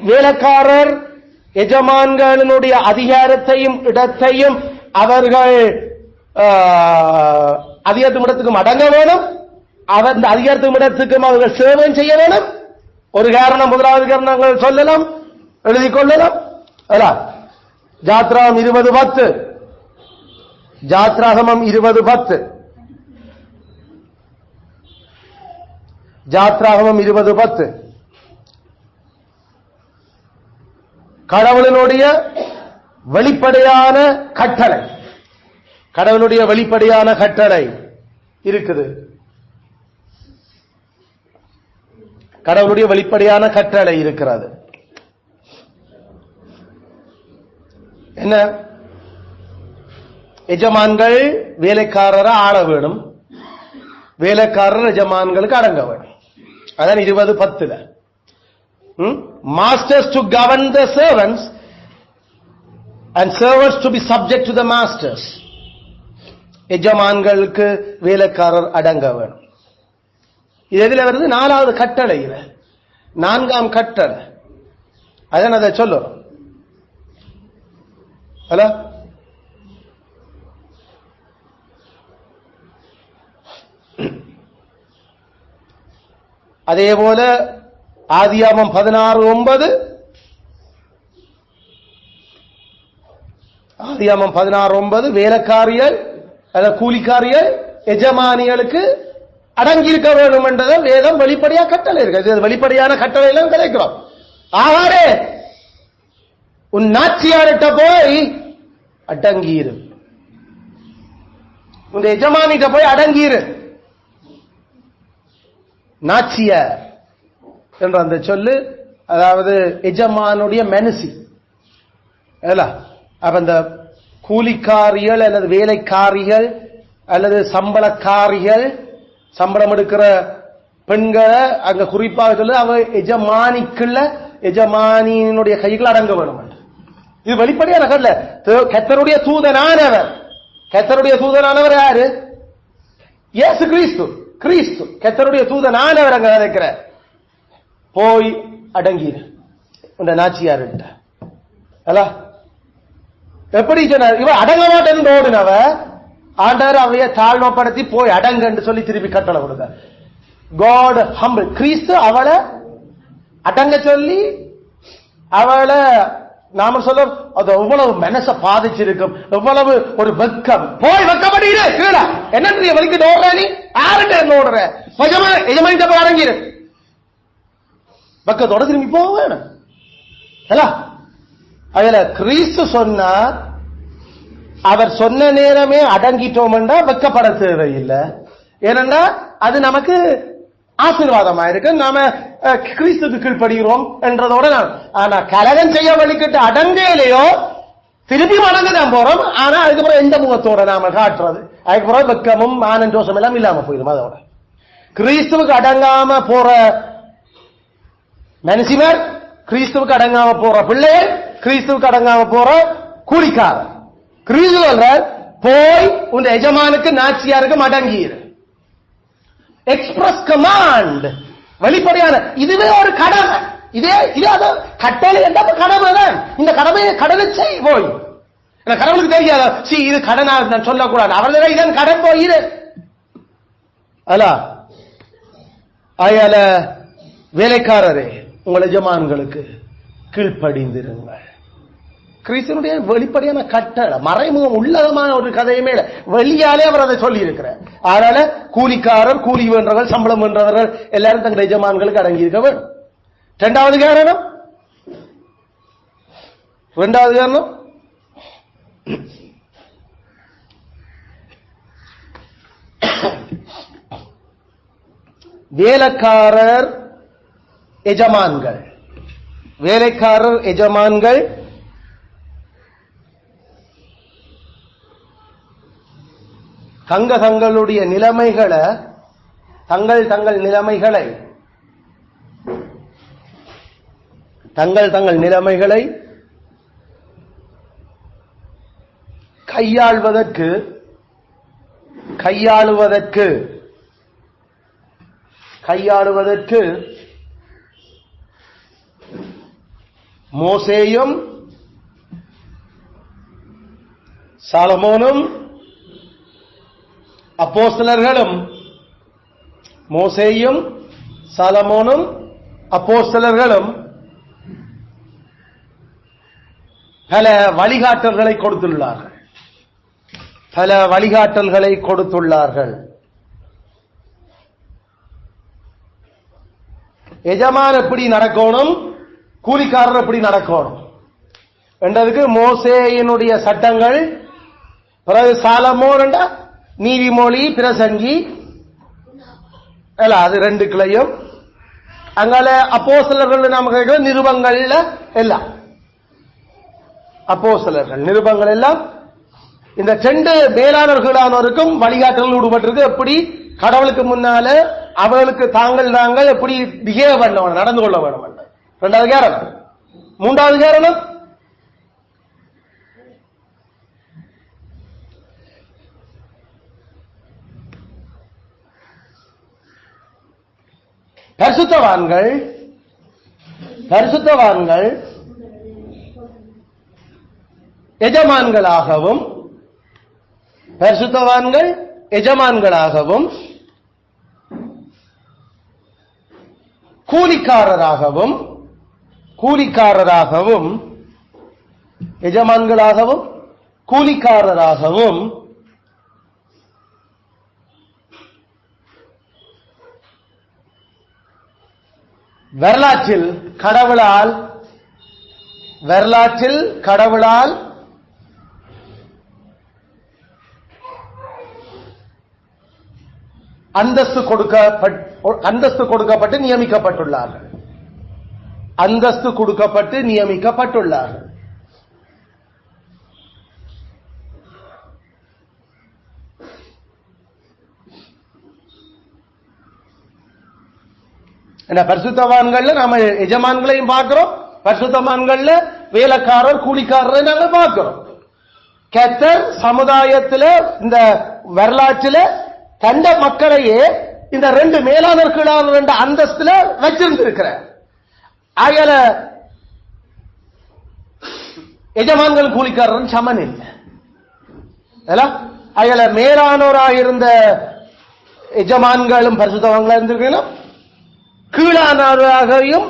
வேலைக்காரர் எஜமான்களுடைய அதிகாரத்தையும் இடத்தையும் அவர்கள் அதிகாரத்தும் இடத்துக்கும் அடங்க வேணும். அவர் இந்த அதிகாரத்தும் இடத்துக்கும் அவர்கள் சேவை செய்ய வேணும். ஒரு காரணம், முதலாவது காரணங்கள் சொல்லலாம், எழுதிக் கொள்ளலாம். ஜாத்ராகம் 20:10, ஜாத்ராகமம் 20:10, ஜாத்ராகமம் 20:10 கடவுளினுடைய வெளிப்படையான கட்டளை, கடவுளுடைய வெளிப்படையான கட்டளை இருக்குது. கடவுளுடைய வெளிப்படையான கட்டளை இருக்கிறது. என்ன? எஜமான்கள் வேலைக்காரரை ஆள வேணும், வேலைக்காரர் எஜமான்களுக்கு அடங்க வேணும். அதான் 20:10. Masters to govern the servants and servants to be subject to the masters. எஜமான்களுக்கு வேலைக்காரர் அடங்க வேணும். இது எதில் வருது? 4வது கட்டளை, இது 4ஆம் கட்டளை. அதான் அதை சொல்லுறோம். அதே போல ஆதியாகமம் 16:9, ஆதியாகமம் 16:9 வேலைக்காரிகள் அல்ல கூலிக்காரிகள் எஜமானிகளுக்கு அடங்கியிருக்க வேண்டும் என்றதை வேதம் வெளிப்படையா கட்டளை இருக்கு. வெளிப்படையான கட்டளை எல்லாம் கிடைக்கிறோம். ஆகாரே உன் நாச்சியார்கிட்ட போய் அடங்கியிரு, உன் எஜமானிட்ட போய் அடங்கியிரு. நாச்சியார் என்ற அந்த சொல்லு அதாவது எஜமானுடைய மனசி. அப்ப அந்த கூலிக்காரிகள் அல்லது வேலைக்காரிகள் அல்லது சம்பளக்காரிகள், சம்பளம் எடுக்கிற பெண்களை அங்க குறிப்பாக சொல்லு, அவ எஜமானிக்குள்ள எஜமானியினுடைய கைகள் அடங்க வேணும். இது வெளிப்படையான கட்டளை. கர்த்தருடைய தூதனானவர், கர்த்தருடைய தூதனானவர் யாரு? இயேசு கிறிஸ்து. கிறிஸ்து கர்த்தருடைய தூதனானவர் அங்க இருக்கிற போய் அடங்கிரு உண்ட நாச்சியாருட்ட. எப்படி சொன்னார்? இவ அடங்க மாட்டேன்னு ஓடுனவ ஆண்டவர் அவைய தாழ்மைப்படுத்தி போய் அடங்கன்னு சொல்லி திருப்பி கட்டளை கொடுக்க. God humble. கிறிஸ்து அவளை அடங்க சொல்லி அவளை நாம சொல்ல அது எவ்வளவு மனச பாதிச்சிருக்கும், எவ்வளவு ஒரு வெக்கம். போய் வெக்கப்படுகிற கீழே என்ன வலிக்கிட்டு ஓடுற, நீ யாருட்ட ஓடுற, எஜமானிட்ட போய் அடங்கிரு. வெக்கத்தோட திரும்பி போக வேணும். அதுல கிறிஸ்து சொன்னார், அவர் சொன்ன நேரமே அடங்கிட்டோம் என்றா வெக்கப்பட தேவையில்லை. ஏனென்றா அது நமக்கு ஆசீர்வாதமா இருக்கு, நாம கிறிஸ்துக்கு கீழ்ப்படுகிறோம் என்றதோட. ஆனா கலகம் செய்ய வலிக்கிட்டு அடங்கலையோ திருப்பி அடங்க தான் போறோம். ஆனா அதுக்கப்புறம் எந்த முகத்தோட நாம காட்டுறது, அதுக்கப்புறம் வெக்கமும் ஆனந்தோஷம் எல்லாம் இல்லாம போயிடும். அதோட கிறிஸ்துவுக்கு அடங்காம போற மனுஷினர், கிறிஸ்துவுக்கு அடங்காம போற பிள்ளைகள், கிறிஸ்துவுக்கு அடங்காம போற கூலிக்காரர். கிறிஸ்து போய் உன் எஜமானுக்கு நாச்சியாருக்கு அடங்கியிரு. எக்ஸ்பிரஸ் கமாண்ட், வெளிப்படையான. இதுவே ஒரு கடமை. இதே கட்டளை என்ற கடமை தான். இந்த கடமையை கடனை செய் போய். கடவுளுக்கு தெரியாத இது கடனா நான் சொல்லக்கூடாது. அவர்கள் இதன் கடன் போயிரு. அயால வேலைக்காரரே உங்கள் எஜமான்களுக்கு கீழ்ப்படிந்திருங்கள். கிறிஸ்துவனுடைய வெளிப்படையான கட்டளை, மறைமுகம் உள்ளதமான ஒரு கதையுமே வெளியாலே அவர் அதை சொல்லி இருக்கிறார். அதனால கூலிக்காரர், கூலி வென்றவர்கள், சம்பளம் வென்றவர்கள் எல்லாரும் தங்கள் எஜமான்களுக்கு அடங்கி இருக்க வேண்டும். இரண்டாவது காரணம் வேலைக்காரர் எஜமான்கள், வேலைக்காரர் எஜமான்கள் தங்களுடைய நிலைமைகளை, தங்கள் நிலைமைகளை கையாளுவதற்கு மோசேயும் சாலமோனும் அப்போஸ்தலர்களும் மோசேயும் சாலமோனும் அப்போஸ்தலர்களும் பல வழிகாட்டல்களை கொடுத்துள்ளார்கள். பல வழிகாட்டல்களை கொடுத்துள்ளார்கள். எஜமான் எப்படி நடக்கணும், கூலிக்காரர் எப்படி நடக்கணும் என்றதுக்கு மோசேயினுடைய சட்டங்கள், பிறகு சாலமோன் நீதிமொழி, பிரசங்கி, அது 2 கிளையும். அங்கால அப்போஸ்தலர்கள் நமக்கு நிருபங்கள்ல எல்லாம் அப்போஸ்தலர்கள் நிருபங்கள் எல்லாம் இந்த 2 மேலாளர்களானோருக்கும் வழிகாட்டல் ஈடுபட்டிருக்கு. எப்படி கடவுளுக்கு முன்னால அவர்களுக்கு நாங்கள் எப்படி பிஹேவ் பண்ண வேணும், நடந்து கொள்ள வேணும். 2வது காரணம். 3வது காரணம், பரிசுத்தவான்கள் எஜமான்களாகவும் கூலிக்காரராகவும் வரலாற்றில் கடவுளால் அந்தஸ்து கொடுக்கப்பட்டு நியமிக்கப்பட்டுள்ளார்கள். பரிசுத்தவான்கள்ல நாம எஜமான்களையும் பார்க்கிறோம், பரிசுத்தவான்கள்ல வேலைக்காரர் கூலிக்காரரை நாங்கள் பார்க்கிறோம். கர்த்தர் சமுதாயத்தில் இந்த வரலாற்றில் கண்ட மக்களையே இந்த 2 மேலாளர்களான 2 அந்தஸ்துல வச்சிருந்திருக்கிறார். ஆகல எஜமான்கள் கூலிக்காரன் சமன் இல்லை. ஆகல மேலானோராயிருந்த எஜமான்களும் பரிசுத்தவான்களா இருந்திருக்கணும், கீழானோராகவும்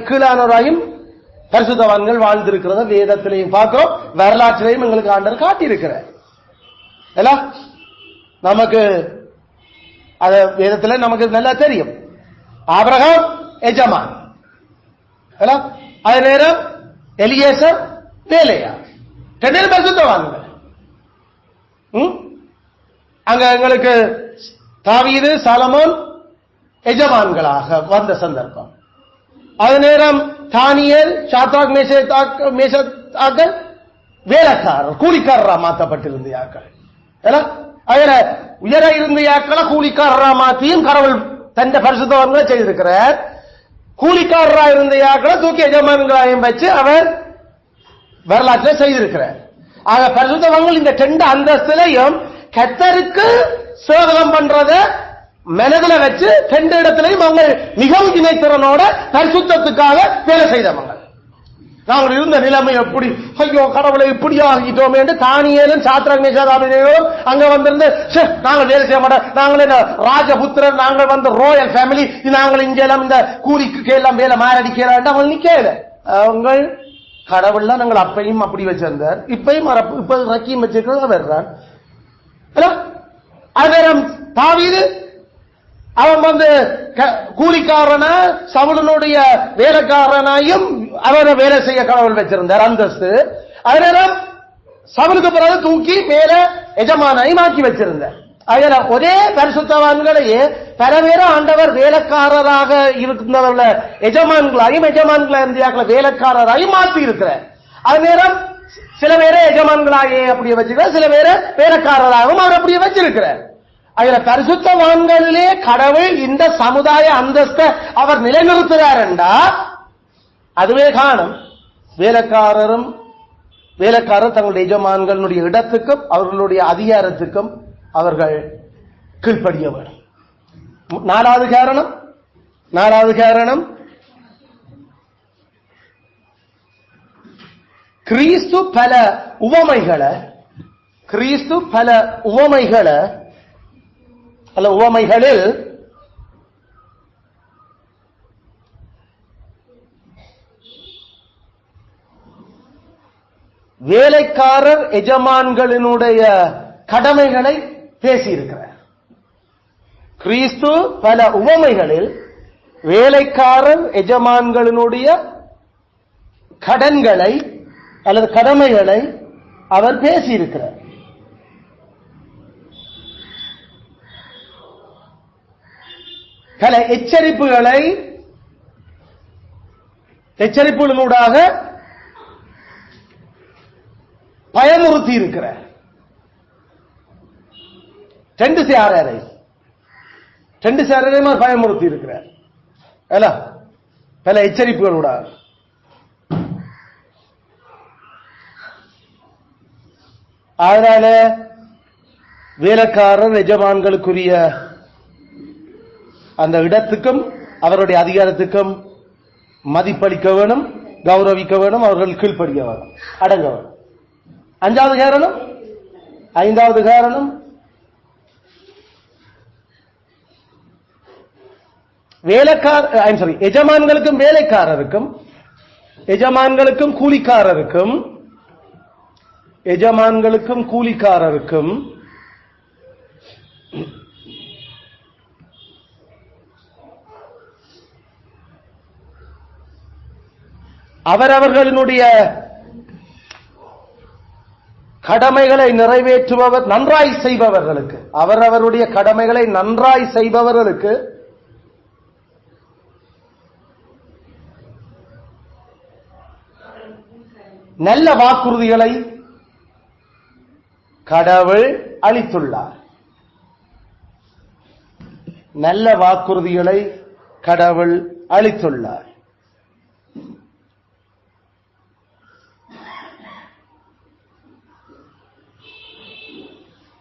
கீழானோராயும் பரிசுத்தவான்கள் வாழ்ந்திருக்கிறத வேதத்திலையும் பார்க்கிறோம், வரலாற்றிலையும் எங்களுக்கு ஆண்டவர் காட்டியிருக்கிறார். நமக்கு அத வேதத்தில் நமக்கு நல்லா தெரியும். ஆபிரகாம் எஜமான், அதே நேரம் எலியேசர் வேலையார், 2 பரிசுத்தவான்கள். அங்க எங்களுக்கு தாவீது சாலமோன் எஜமான்களாக வந்த சந்தர்ப்பம். அதே நேரம் தானியேல் சாத்ராக் மேஷாக் வேலைக்காரர் கூலிக்காரரா மாற்றப்பட்டிருந்த யாக்கள். அதுல உயர இருந்த யாக்களை கூலிக்காரரா மாற்றியும் கடவுள் தந்த பரிசுத்தவான்களை செய்திருக்கிறார். கூலிக்காரரா இருந்த யாக்களை தூக்கி எஜமான்களாயும் வச்சு அவர் வரலாற்றை செய்திருக்கிறார். ஆக பரிசுத்தவான்கள் இந்த 2 அந்தஸ்திலையும் கர்த்தருக்கு சேவகம் பண்றத மனதில் வச்சு 2 இடத்திலையும் அவங்க மிகவும் இணைத்திறனோட பரிசுத்தத்துக்காக வேலை செய்தவங்க. நாங்கள் இருந்த நிலைமை எப்படி, ஐயோ கடவுளை இப்படி ஆகிட்டோம் என்று தானியேலும் சாத்ராக் மேஷாக் அங்க வந்திருந்து நாங்கள் வேலை செய்ய மாட்டோம், நாங்கள் இந்த ராஜபுத்திரன், நாங்கள் வந்து ரோயல் ஃபேமிலி, நாங்கள் இங்கெல்லாம் இந்த கூலிக்கு எல்லாம் வேலை மாரடிக்கிறான் அவங்க நிக்கல. அவங்க கடவுள்லாம் நாங்கள் அப்பையும் அப்படி வச்சிருந்தார், இப்பையும் இப்ப ரக்கியும் வச்சிருக்கிறது வர்றான். தாவீது அவன் வந்து கூலிக்காரன சவுலனுடைய வேலைக்காரனாயும் அவரை வேலை செய்ய கடவுள் வச்சிருந்தார் அந்தஸ்து. அதனால சவுலுக்கு பிறகு தூக்கி மேல எஜமானாயும் ஆக்கி வச்சிருந்தார். அதனால ஒரே பரிசுத்தவான்களையே பல பேரும் ஆண்டவர் வேலைக்காரராக இருந்தவர்கள எஜமான்களாயும் இந்தியாக்களை வேலைக்காரராயும் மாற்றி இருக்கிறார். அது நேரம் சில பேரை எஜமான்களாயே அப்படியே வச்சிருக்கிறார், சில பேரை வேலைக்காரராகவும் அவர் அப்படியே வச்சிருக்கிறார். அதுல பரிசுத்தவான்களிலே கடவுள் இந்த சமுதாய அந்தஸ்தை அவர் நிலைநிறுத்துகிறார் என்றா அதுவே காணும். வேலைக்காரர் தங்களுடைய எஜமான்களுடைய இடத்துக்கும் அவர்களுடைய அதிகாரத்துக்கும் அவர்கள் கீழ்ப்படிய வேண்டும். 4வது காரணம் கிறிஸ்து பல உவமைகளை அல்ல உவமைகளில் வேலைக்காரர் எஜமான்களினுடைய கடமைகளை பேசியிருக்கிறார். கிறிஸ்து பல உவமைகளில் வேலைக்காரர் எஜமான்களினுடைய கடன்களை அல்லது கடமைகளை அவர் பேசியிருக்கிறார். பல எச்சரிப்புகளூடாக பயமுறுத்தி இருக்கிறார். ரெண்டு சேரையும் பயமுறுத்தி இருக்கிறார். பல எச்சரிப்புகளூடாக. அதனால வேலைக்காரர் எஜமான்களுக்குரிய அந்த இடத்துக்கும் அவருடைய அதிகாரத்துக்கும் மதிப்பளிக்க வேணும், கௌரவிக்க வேணும், அவர்கள் கீழ்ப்படிய வேணும், அடங்க வேணும். ஐந்தாவது காரணம் எஜமான்களுக்கும் வேலைக்காரருக்கும் கூலிக்காரருக்கும் அவரவர்களுடைய கடமைகளை நிறைவேற்றுபவர் நன்றாய் செய்பவர்களுக்கு, அவரவருடைய கடமைகளை நன்றாய் செய்பவர்களுக்கு நல்ல வாக்குறுதிகளை கடவுள் அளித்துள்ளார். நல்ல வாக்குறுதிகளை கடவுள் அளித்துள்ளார்.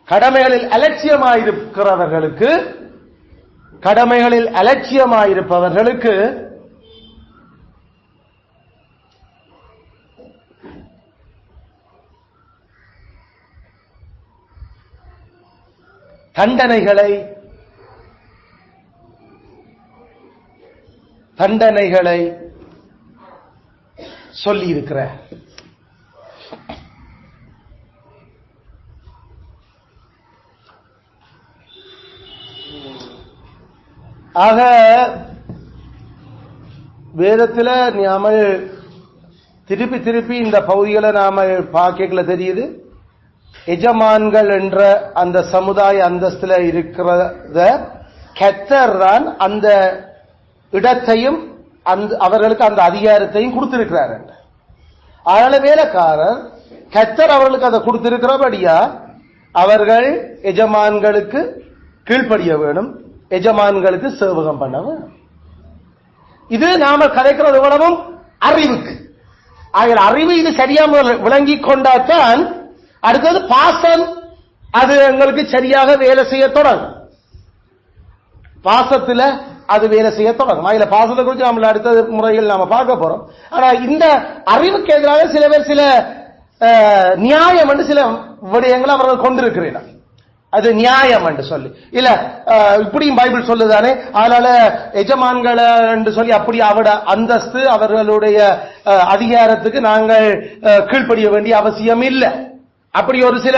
கடமைகளில் அலட்சியமாயிருப்பவர்களுக்கு தண்டனைகளை சொல்லி இருக்கிறார். ஆக வேதத்தில் நாம திருப்பி இந்த பகுதிகளை நாம பார்க்கல தெரியுது. எஜமான்கள் என்ற அந்த சமுதாய அந்தஸ்துல இருக்கிறத கர்த்தர் தான் அந்த இடத்தையும் அவர்களுக்கு அந்த அதிகாரத்தையும் கொடுத்திருக்கிறார். அதனால வேலைக்காரர் கர்த்தர் அவர்களுக்கு அதை கொடுத்திருக்கிறபடியா அவர்கள் எஜமான்களுக்கு கீழ்ப்படிய வேணும், எஜமான்களுக்கு சேவகம் பண்ண வேணும். இது நாம கதைக்கிறது எவ்வளவும் அறிவுக்கு. அறிவு இது சரியா விளங்கி கொண்டாத்தான் அடுத்தது பாசம் அது எங்களுக்கு சரியாக வேலை செய்ய தொடங்கும். பாசத்துல அது வேலை செய்ய தொடங்கும். அதுல பாசத்தை குறித்து நம்மள அடுத்த முறையில் நாம பார்க்க போறோம். ஆனா இந்த அறிவுக்கு எதிராக சில பேர் சில நியாயம் என்று சில விடயங்களை அவர்கள் கொண்டிருக்கிறீர்கள். அது நியாயம் என்று சொல்லி இல்ல இப்படியும் பைபிள் சொல்லுதானே, அதனால எஜமான்களை என்று சொல்லி அப்படி அவட அந்தஸ்து அவர்களுடைய அதிகாரத்துக்கு நாங்கள் கீழ்ப்படிய வேண்டிய அவசியம் இல்லை. அப்படி ஒரு சில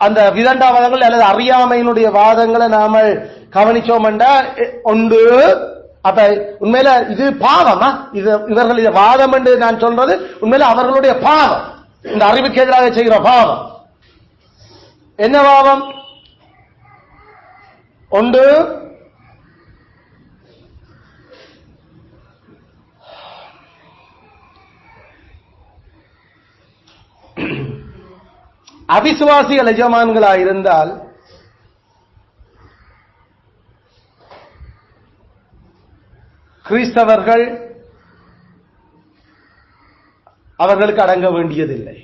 அந்த விதண்டாவாதங்கள் அல்லது அறியாமையினுடைய வாதங்களை நாம கவனிச்சோம் உண்டு. அப்ப உண்மையில இது பாவமா? இது இவர்கள் இதை வாதம் என்று நான் சொல்றது உண்மையில அவர்களுடைய பாவம், இந்த அறிவுக்கு எதிராக செய்கிற பாவம். என்ன பாவம்? ஒன்று அவிசுவாசிகள் எஜமான்களாயிருந்தால் கிறிஸ்தவர்கள் அவர்களுக்கு அடங்க வேண்டியதில்லை.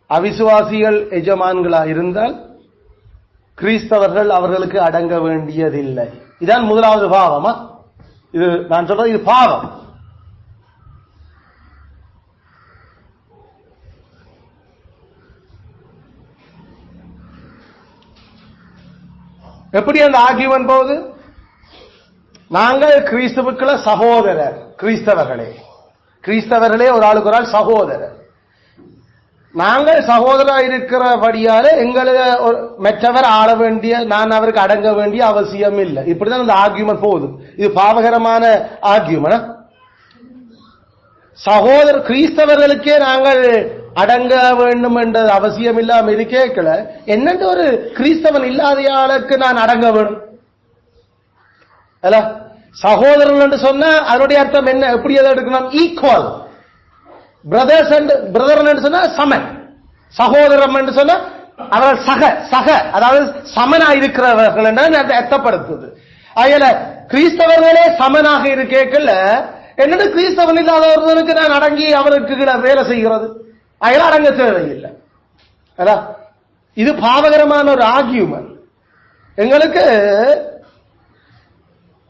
அவிசுவாசிகள் எஜமான்களாயிருந்தால் கிறிஸ்தவர்கள் அவர்களுக்கு அடங்க வேண்டியதில்லை. இதான் முதலாவது பாவமா? இது நான் சொல்றது இது பாவம். எப்படி அந்த ஆர்கியூமெண்ட் போகுது? நாங்கள் கிறிஸ்துவுக்குள்ள சகோதரர், கிறிஸ்தவர்களே ஒரு ஆளுக்கு ஒரு ஆள் சகோதரர். நாங்கள் சகோதரர் இருக்கிறபடியால எங்களை மற்றவர் ஆள வேண்டிய, நான் அவருக்கு அடங்க வேண்டிய அவசியம் இல்லை. இப்படிதான் அந்த ஆர்கியூமெண்ட் போகுது. இது பாவகரமான ஆர்கியூமெண்ட். சகோதரர் கிறிஸ்தவர்களுக்கே நாங்கள் அடங்க வேண்டும் என்ற அவசியம் இல்லாம இது கேட்கல. என்னென்று ஒரு கிறிஸ்தவன் இல்லாத ஆளுக்கு நான் அடங்க வேணும்? சகோதரன் என்று சொன்னா அதனுடைய அர்த்தம் என்ன? எப்படி அதை எடுக்கணும்? ஈக்குவல். பிரதர்ஸ் அண்ட் பிரதர் என்று சொன்னா சமன். சகோதரம் என்று சொன்னா அவர்கள் சக அதாவது சமனா இருக்கிறவர்கள் என்று அர்த்தப்படுத்துது. அதில கிறிஸ்தவர்களே சமனாக இருக்கேக்கல என்னது கிறிஸ்தவன் இல்லாதவர்களுக்கு நான் அடங்கி அவருக்கு வேலை செய்கிறது, அதில் அடங்க தேவையில்லை. இது பாவகரமான ஒரு ஆர்கியூமெண்ட். எங்களுக்கு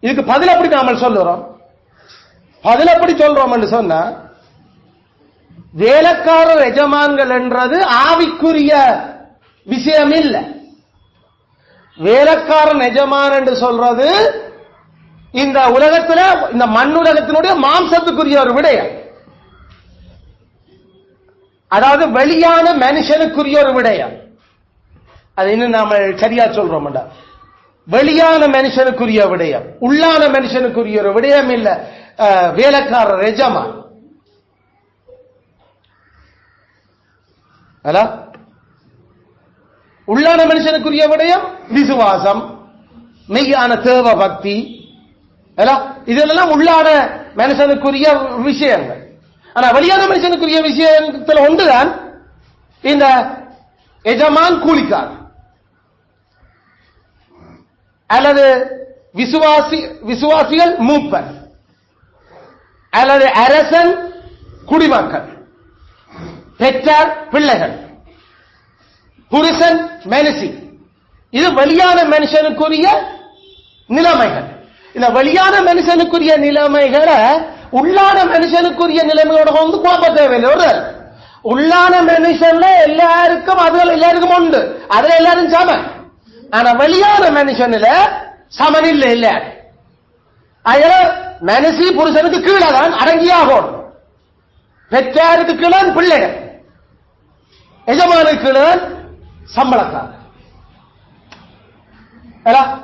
இதுக்கு பதில் எப்படி நாம சொல்லுறோம்? பதில் எப்படி சொல்றோம் என்று சொன்னா, வேலைக்காரர் எஜமான்கள் என்றது ஆவிக்குரிய விஷயம் இல்லை. வேலைக்காரன் எஜமான் என்று சொல்றது இந்த உலகத்துல, இந்த மண் உலகத்தினுடைய மாம்சத்துக்குரிய ஒரு விடயம். அதாவது வெளியான மனுஷனுக்குரிய ஒரு விடயம். அது இன்னும் நாம சரியா சொல்றோம். வெளியான மனுஷனுக்குரிய விடயம், உள்ளான மனுஷனுக்குரிய ஒரு விடயம் இல்ல வேலைக்காரர் எஜமான். உள்ளான மனுஷனுக்குரிய விடயம் விசுவாசம், மெய்யான தேவ பக்தி, இதெல்லாம் உள்ளான மனுஷனுக்குரிய விஷயங்கள். ஆனா வெளியான மனுஷனுக்குரிய விஷயத்தில் ஒன்றுதான் இந்த எஜமான் கூலிக்கார், அல்லது விசுவாசிகள் மூப்பன், அல்லது அரசன் குடிமக்கள், பெற்றார் பிள்ளைகள், புருஷன் மனுஷி. இது வெளியான மனுஷனுக்குரிய நிலைமைகள். இந்த வெளியான மனுஷனுக்குரிய நிலைமைகளை உள்ளான மனுஷனுக்குரிய நிலைமையோட வந்து குழப்ப தேவையில்லை. உள்ளான மனுஷன்ல எல்லாருக்கும் அதுகள் எல்லாருக்கும் உண்டு, அதுல எல்லாரும் சமன். ஆனா வெளியான மனுஷன்ல சமன் இல்லை. இல்ல அதுல மனுஷி புருஷனுக்கு கீழே தான் அடங்கியாகும். பெற்றாருக்கு கீழே பிள்ளைகள், எஜமானுக்கு கீழே சம்பளக்காரர்,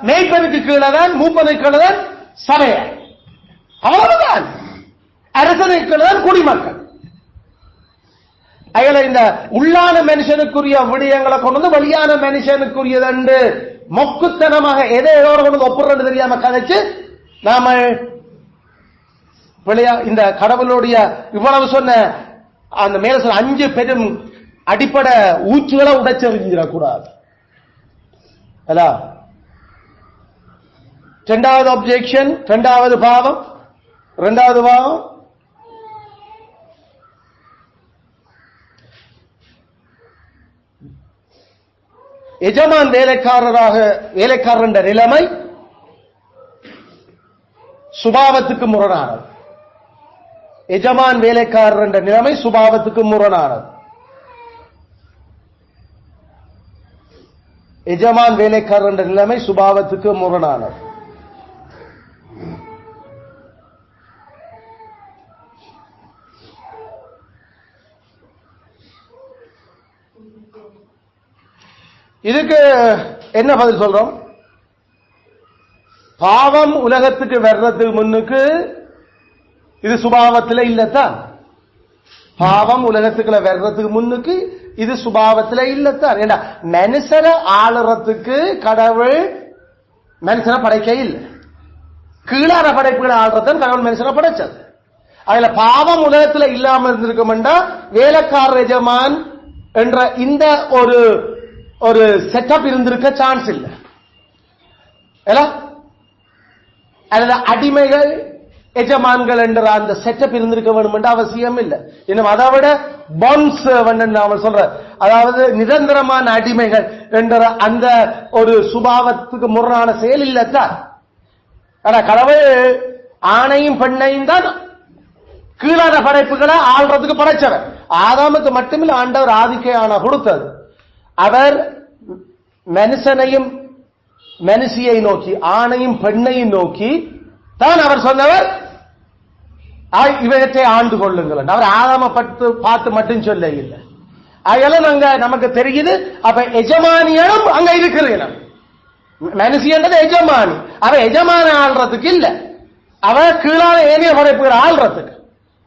மேய்ப்பனுக்கு கீழே தான், மூப்பனுக்கு கீழே தான் சபையார், அவ்வளவுதான். அரசனுக்கு கீழே தான் குடிமக்கள். அயல இந்த உள்ளான மனுஷனுக்குரிய விடயங்களை கொண்டு வந்து வெளியான மனுஷனுக்குரியது என்று மொக்குத்தனமாக எதை எதோட கொண்டு ஒப்புறது தெரியாம கதைச்சு நாம இந்த கடவுளுடைய இவ்வளவு சொன்ன அந்த மேல சொன்ன 5 பெரும் அடிப்படை ஊற்றுகளை உடைச்செறிஞ்சிடக்கூடாது. இரண்டாவது அப்ஜெக்ஷன், இரண்டாவது பாவம். எஜமான் வேலைக்காரர் என்ற நிலைமை சுபாவத்துக்கு முரணானது. எஜமான் வேலைக்காரர் என்ற நிலைமை சுபாவத்துக்கு முரணானது. எஜமான் வேலைக்காரர் என்ற நிலைமை சுபாவத்துக்கு முரணானது. இதுக்கு என்ன பதில் சொல்றோம்? பாவம் உலகத்துக்கு வர்றதுக்கு முன்னுக்கு இது சுபாவத்தில் இல்லத்தான். பாவம் உலகத்துக்குள்ள வர்றதுக்கு முன்னுக்கு இது சுபாவத்தில் இல்லத்தான். ஏண்டா மனுஷனை ஆளுறதுக்கு கடவுள் மனுஷனை படைக்க இல்லை. கீழான படைப்புகளை ஆளுறதான் கடவுள் மனுஷனை படைச்சது. அதுல பாவம் உலகத்துல இல்லாம இருந்திருக்கும்டா வேலைக்காரர் எஜமான் என்ற இந்த ஒரு செட்டப் இருந்திருக்க சான்ஸ் இல்லை. அல்லது அடிமைகள் எஜமான்கள் என்ற அந்த செட்டப் இருந்திருக்க வேண்டும் என்ற அவசியம் இல்லை. இன்னும் அதை விட பாண்ட் சர்வன்ட் நாம சொல்ற, அதாவது நிரந்தரமான அடிமைகள் என்ற அந்த ஒரு சுபாவத்துக்கு முரணான செயல் இல்லத்தான். ஆனா கடவுள் ஆணையும் பெண்ணையும் தான் கீழான படைப்புகளை ஆள்றதுக்கு படைச்சவர். ஆதாமுக்கு மட்டுமில்லை ஆண்டவர் ஆதிக்க ஆணை கொடுத்தது. அவர் மனுஷனையும் மனுஷியை நோக்கி, ஆணையும் பெண்ணையும் நோக்கி தான் அவர் சொன்னவர் இவற்றை ஆண்டு கொள்ளுங்கள். அவர் ஆதாம பார்த்து மட்டும் சொல்ல இல்லை. அதெல்லாம் நாங்க நமக்கு தெரியுது. அப்ப எஜமானியும் அங்க இருக்கிறீங்க. மனுஷியன்றது எஜமானி. அவ எஜமான ஆள்றதுக்கு இல்ல, அவ கீழான ஏனைய படைப்புகள் ஆள்றதுக்கு.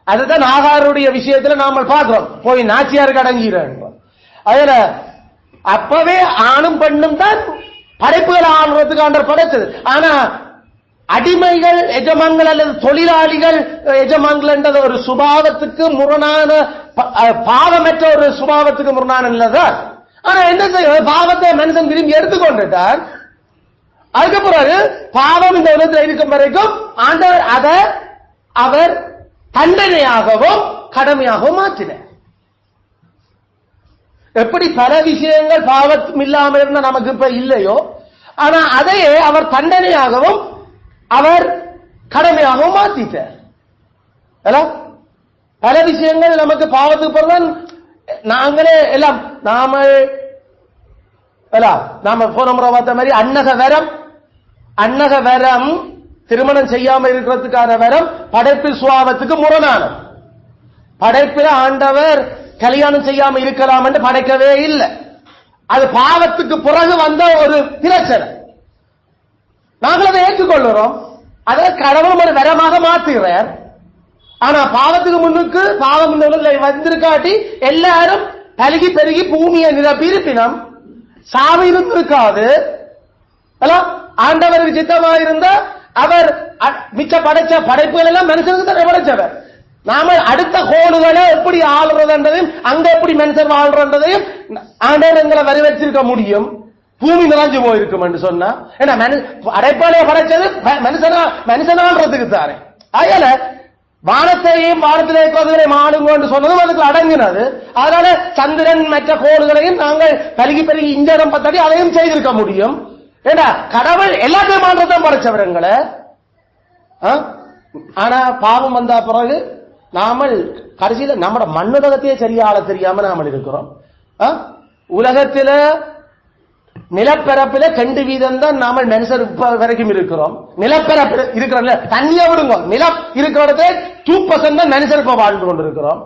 அதுதான் ஆகாருடைய விஷயத்துல நாம பார்க்கிறோம். போய் நாச்சியாருக்கு அடங்கிறான். அதுல அப்பவே ஆணும் பெண்ணும் தான் படைப்புகள் ஆள்றதுக்கு ஆண்டவர் படைச்சது. ஆனா அடிமைகள் எஜமான்கள் அல்லது தொழிலாளிகள் எஜமான்கள் என்றது ஒரு சுபாவத்துக்கு முரணான, பாவமற்ற ஒரு சுபாவத்துக்கு முரணான இல்லதான். ஆனா என்ன செய்ய, பாவத்தை மனுஷன் விரும்பி எடுத்துக்கொண்டுட்டார். அதுக்கு பிறகு பாவம் இந்த உலகத்தில் இருக்கும் வரைக்கும் ஆண்டவர் அதை அவர் தண்டனையாகவும் கடமையாகவும் மாற்றினார். எப்படி பல விஷயங்கள் பாவம் இல்லாமல் இருந்த நமக்கு இப்ப இல்லையோ, ஆனா அதையே அவர் தண்டனையாகவும் அவர் கடமையாகவும் மாற்றிட்டார். பல விஷயங்கள் நமக்கு பாவத்துக்கு பிறகு நாங்களே எல்லாம் நாம போன முறை பார்த்த மாதிரி அன்னக வரம் திருமணம் செய்யாம இருக்கிறதுக்கான வரம் படைப்பு சுவாபத்துக்கு முரணான. படைப்பில் ஆண்டவர் கல்யாணம் செய்யாம இருக்கலாம் என்று படைக்கவே இல்லை. அது பாவத்துக்கு பிறகு வந்த ஒரு பிரச்சனை. நாங்கள் அதை ஏற்றுக்கொள்கிறோம். அதை கடவுள் ஒரு வரமாக மாற்றுகிறார். ஆனா பாவத்துக்கு முன்னுக்கு பாவம் வந்திருக்காட்டி எல்லாரும் பருகி பெருகி பூமியை நிரப்பி இருப்பினம் சாவு இருந்திருக்காது. ஆண்டவருக்கு சித்தமாக இருந்த அவர் மிச்ச படைச்ச படைப்புகள் எல்லாம் மனுஷனுக்கு தான் படைச்சவர். நாம அடுத்த கோடுகளை எப்படி ஆளுறதுன்றதையும் அங்க எப்படி மனுஷன் வாழ்றதையும் ஆண்டவர் எங்களை வரி வச்சிருக்க முடியும். பூமி நிறைஞ்சு போயிருக்கும் என்று சொன்னா என்ன, அடைப்பாளைய படைச்சது மனுஷனான்றதுக்கு தானே. அதனால வானத்தையும் வானத்திலே கோதுகளையும் ஆளுங்க என்று சொன்னதும் அதுக்கு அடங்கினது. அதனால சந்திரன் மற்ற கோடுகளையும் நாங்கள் பருகி பெருகி இஞ்சரம் பத்தடி அதையும் செய்திருக்க முடியும். ஏண்டா கடவுள் எல்லாத்தையும் மாற்றத்தான் படைச்சவர் எங்களை. ஆனா பாவம் வந்த பிறகு நாமல் கடைசியில நம்ம மண்ணுலகத்தையே சரியா ஆள தெரியாம நாம இருக்கிறோம். உலகத்தில நிலப்பரப்பில 2% தான் நாம மனுஷர் வரைக்கும் இருக்கிறோம். நிலப்பரப்பில் இருக்கிற தண்ணியை விடுங்க, நிலம் இருக்கிற 2% தான் மனுஷர் இப்ப வாழ்ந்து கொண்டிருக்கிறோம்.